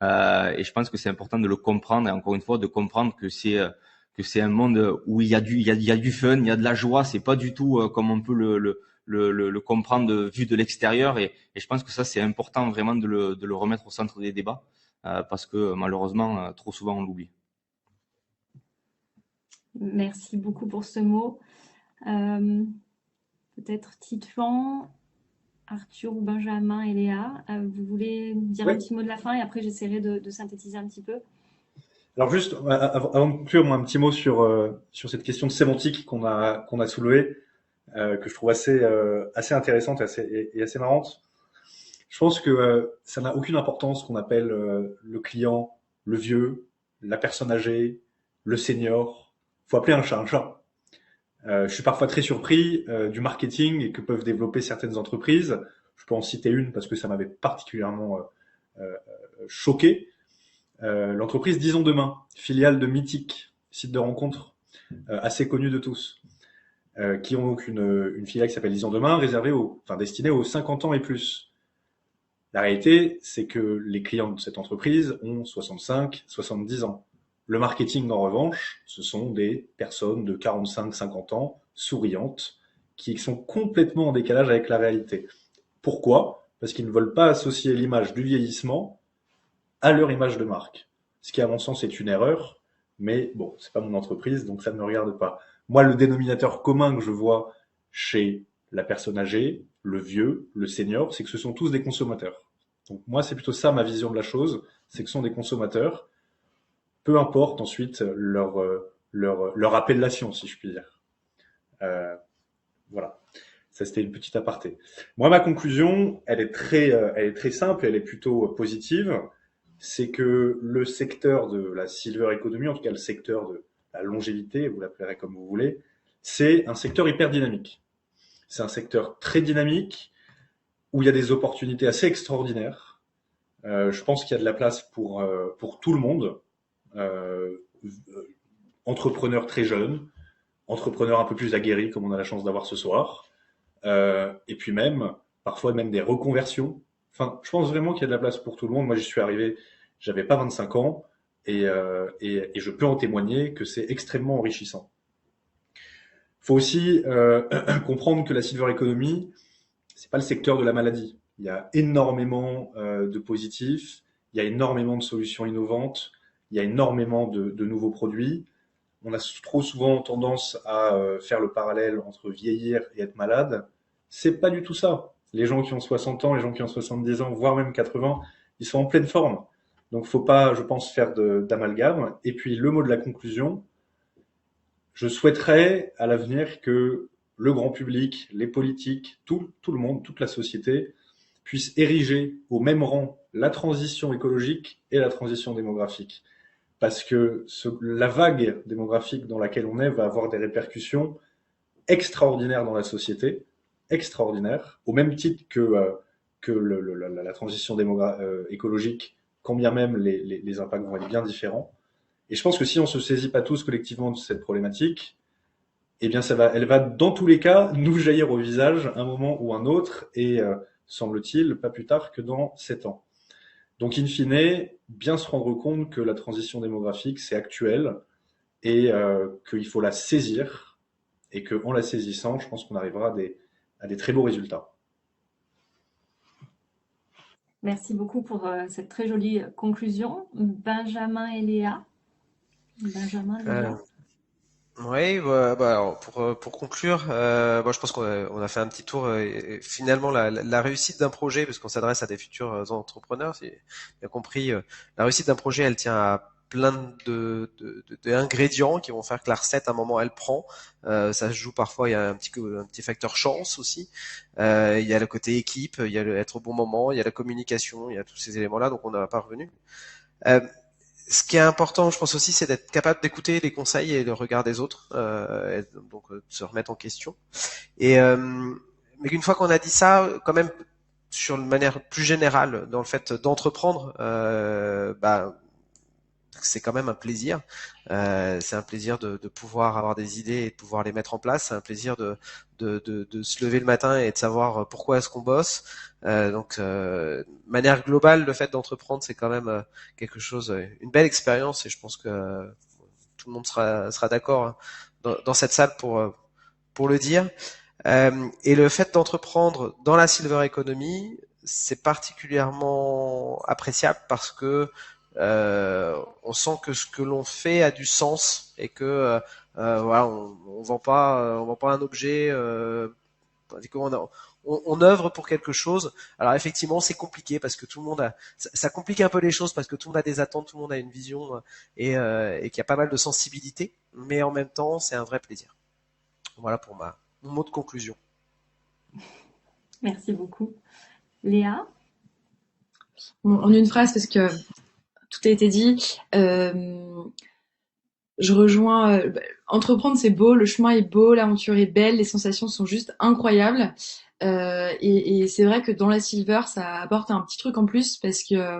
et je pense que c'est important de le comprendre et encore une fois de comprendre que c'est un monde où il y a du fun, il y a de la joie. C'est pas du tout comme on peut le comprendre vu de l'extérieur et je pense que ça c'est important vraiment de le remettre au centre des débats parce que malheureusement trop souvent on l'oublie. Merci beaucoup pour ce mot. Peut-être Titouan, Arthur ou Benjamin et Léa, vous voulez dire un petit mot de la fin et après j'essaierai de synthétiser un petit peu. Alors juste avant de conclure, moi un petit mot sur cette question de sémantique qu'on a soulevée, que je trouve assez intéressante et assez marrante. Je pense que ça n'a aucune importance qu'on appelle le client, le vieux, la personne âgée, le senior. Faut appeler un chat un chat. Je suis parfois très surpris du marketing que peuvent développer certaines entreprises. Je peux en citer une parce que ça m'avait particulièrement choqué. L'entreprise Disons Demain, filiale de Mythique, site de rencontre assez connu de tous, qui ont donc une filiale qui s'appelle Disons Demain, destinée aux 50 ans et plus. La réalité, c'est que les clients de cette entreprise ont 65, 70 ans. Le marketing, en revanche, ce sont des personnes de 45, 50 ans, souriantes, qui sont complètement en décalage avec la réalité. Pourquoi ? Parce qu'ils ne veulent pas associer l'image du vieillissement à leur image de marque. Ce qui, à mon sens, est une erreur, mais bon, c'est pas mon entreprise, donc ça ne me regarde pas. Moi, le dénominateur commun que je vois chez la personne âgée, le vieux, le senior, c'est que ce sont tous des consommateurs. Donc moi, c'est plutôt ça ma vision de la chose, c'est que ce sont des consommateurs, peu importe ensuite leur appellation, si je puis dire. Voilà. Ça, c'était une petite aparté. Moi, ma conclusion, elle est très simple, elle est plutôt positive. C'est que le secteur de la silver economy, en tout cas le secteur de la longévité, vous l'appellerez comme vous voulez, c'est un secteur hyper dynamique. C'est un secteur très dynamique où il y a des opportunités assez extraordinaires. Je pense qu'il y a de la place pour tout le monde. Entrepreneurs très jeunes, entrepreneurs un peu plus aguerris comme on a la chance d'avoir ce soir, et puis parfois même des reconversions. Enfin, je pense vraiment qu'il y a de la place pour tout le monde. Moi, j'y suis arrivé, j'avais pas 25 ans, et je peux en témoigner que c'est extrêmement enrichissant. Faut aussi comprendre que la silver economy, c'est pas le secteur de la maladie. Il y a énormément de positifs, il y a énormément de solutions innovantes, il y a énormément de nouveaux produits. On a trop souvent tendance à faire le parallèle entre vieillir et être malade. C'est pas du tout ça. Les gens qui ont 60 ans, les gens qui ont 70 ans, voire même 80, ils sont en pleine forme. Donc faut pas, je pense, faire d'amalgame. Et puis le mot de la conclusion, je souhaiterais à l'avenir que le grand public, les politiques, tout le monde, toute la société puisse ériger au même rang la transition écologique et la transition démographique. Parce que la vague démographique dans laquelle on est va avoir des répercussions extraordinaires dans la société, extraordinaires, au même titre que la transition écologique, quand bien même les impacts vont être bien différents. Et je pense que si on se saisit pas tous collectivement de cette problématique, eh bien elle va dans tous les cas nous jaillir au visage un moment ou un autre, et semble-t-il pas plus tard que dans 7 ans. Donc, in fine, bien se rendre compte que la transition démographique, c'est actuel et qu'il faut la saisir et qu'en la saisissant, je pense qu'on arrivera à des très beaux résultats. Merci beaucoup pour cette très jolie conclusion. Benjamin et Léa. Benjamin, Léa. Oui, alors pour conclure, je pense qu'on a fait un petit tour. Et finalement, la réussite d'un projet, parce qu'on s'adresse à des futurs entrepreneurs, si j'ai bien compris, la réussite d'un projet, elle tient à plein d'ingrédients qui vont faire que la recette, à un moment, elle prend. Ça se joue parfois, il y a un petit facteur chance aussi. Il y a le côté équipe, il y a être au bon moment, il y a la communication, il y a tous ces éléments-là, donc on n'a pas revenu. Ce qui est important, je pense aussi, c'est d'être capable d'écouter les conseils et le regard des autres, donc de se remettre en question. Mais une fois qu'on a dit ça, quand même, sur une manière plus générale, dans le fait d'entreprendre, c'est quand même un plaisir. C'est un plaisir de pouvoir avoir des idées et de pouvoir les mettre en place. C'est un plaisir de se lever le matin et de savoir pourquoi est-ce qu'on bosse. Manière globale, le fait d'entreprendre, c'est quand même quelque chose, une belle expérience, et je pense que tout le monde sera d'accord, hein, dans cette salle pour le dire. Et le fait d'entreprendre dans la silver economy, c'est particulièrement appréciable parce que on sent que ce que l'on fait a du sens, et que voilà, on vend pas un objet, on œuvre pour quelque chose. Alors effectivement, c'est compliqué parce que tout le monde ça complique un peu les choses parce que tout le monde a des attentes, tout le monde a une vision, et qu'il y a pas mal de sensibilité, mais en même temps, c'est un vrai plaisir. Voilà pour mon mot de conclusion. Merci beaucoup. Léa? En une phrase, parce que tout a été dit, je rejoins, entreprendre c'est beau, le chemin est beau, l'aventure est belle, les sensations sont juste incroyables. Et c'est vrai que dans la silver, ça apporte un petit truc en plus parce que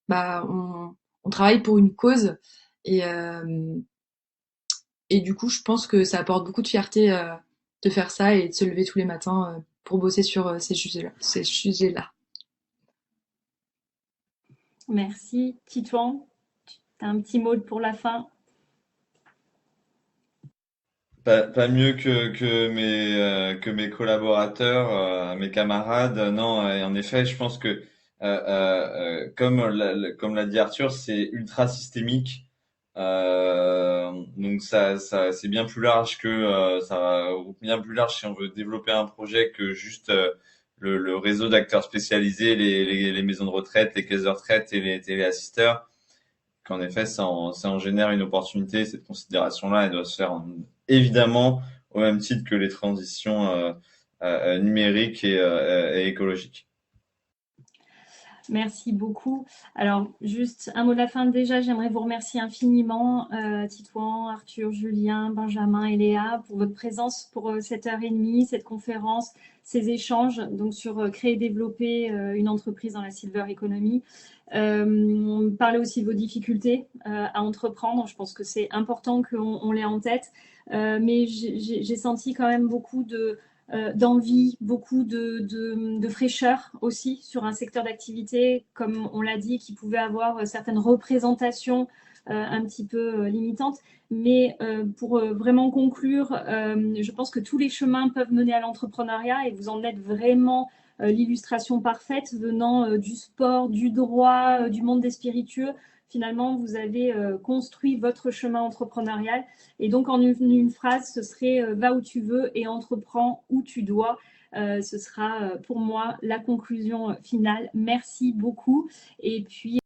on travaille pour une cause, et du coup, je pense que ça apporte beaucoup de fierté de faire ça et de se lever tous les matins pour bosser sur ces sujets-là. Merci. Titouan, tu as un petit mot pour la fin? Pas mieux que mes collaborateurs, mes camarades. Non, et en effet, je pense que comme l'a dit Arthur, c'est ultra systémique. Donc ça c'est bien plus large ça va bien plus large si on veut développer un projet que juste le réseau d'acteurs spécialisés, les maisons de retraite, les caisses de retraite et les téléassisteurs. Qu'en effet, ça en génère une opportunité. Cette considération-là, elle doit se faire évidemment au même titre que les transitions numériques et écologiques. Merci beaucoup. Alors, juste un mot de la fin. Déjà, j'aimerais vous remercier infiniment, Titouan, Arthur, Julien, Benjamin et Léa, pour votre présence pour cette heure et demie, cette conférence, ces échanges donc sur créer et développer une entreprise dans la silver economy. Parler aussi de vos difficultés à entreprendre. Je pense que c'est important qu'on l'ait en tête. Mais j'ai senti quand même beaucoup d'envie, beaucoup de fraîcheur aussi sur un secteur d'activité, comme on l'a dit, qui pouvait avoir certaines représentations un petit peu limitantes. Mais pour vraiment conclure, je pense que tous les chemins peuvent mener à l'entrepreneuriat, et vous en êtes vraiment l'illustration parfaite, venant du sport, du droit, du monde des spiritueux. Finalement, vous avez construit votre chemin entrepreneurial. Et donc, en une phrase, ce serait va où tu veux et entreprends où tu dois. Ce sera pour moi la conclusion finale. Merci beaucoup. Et puis,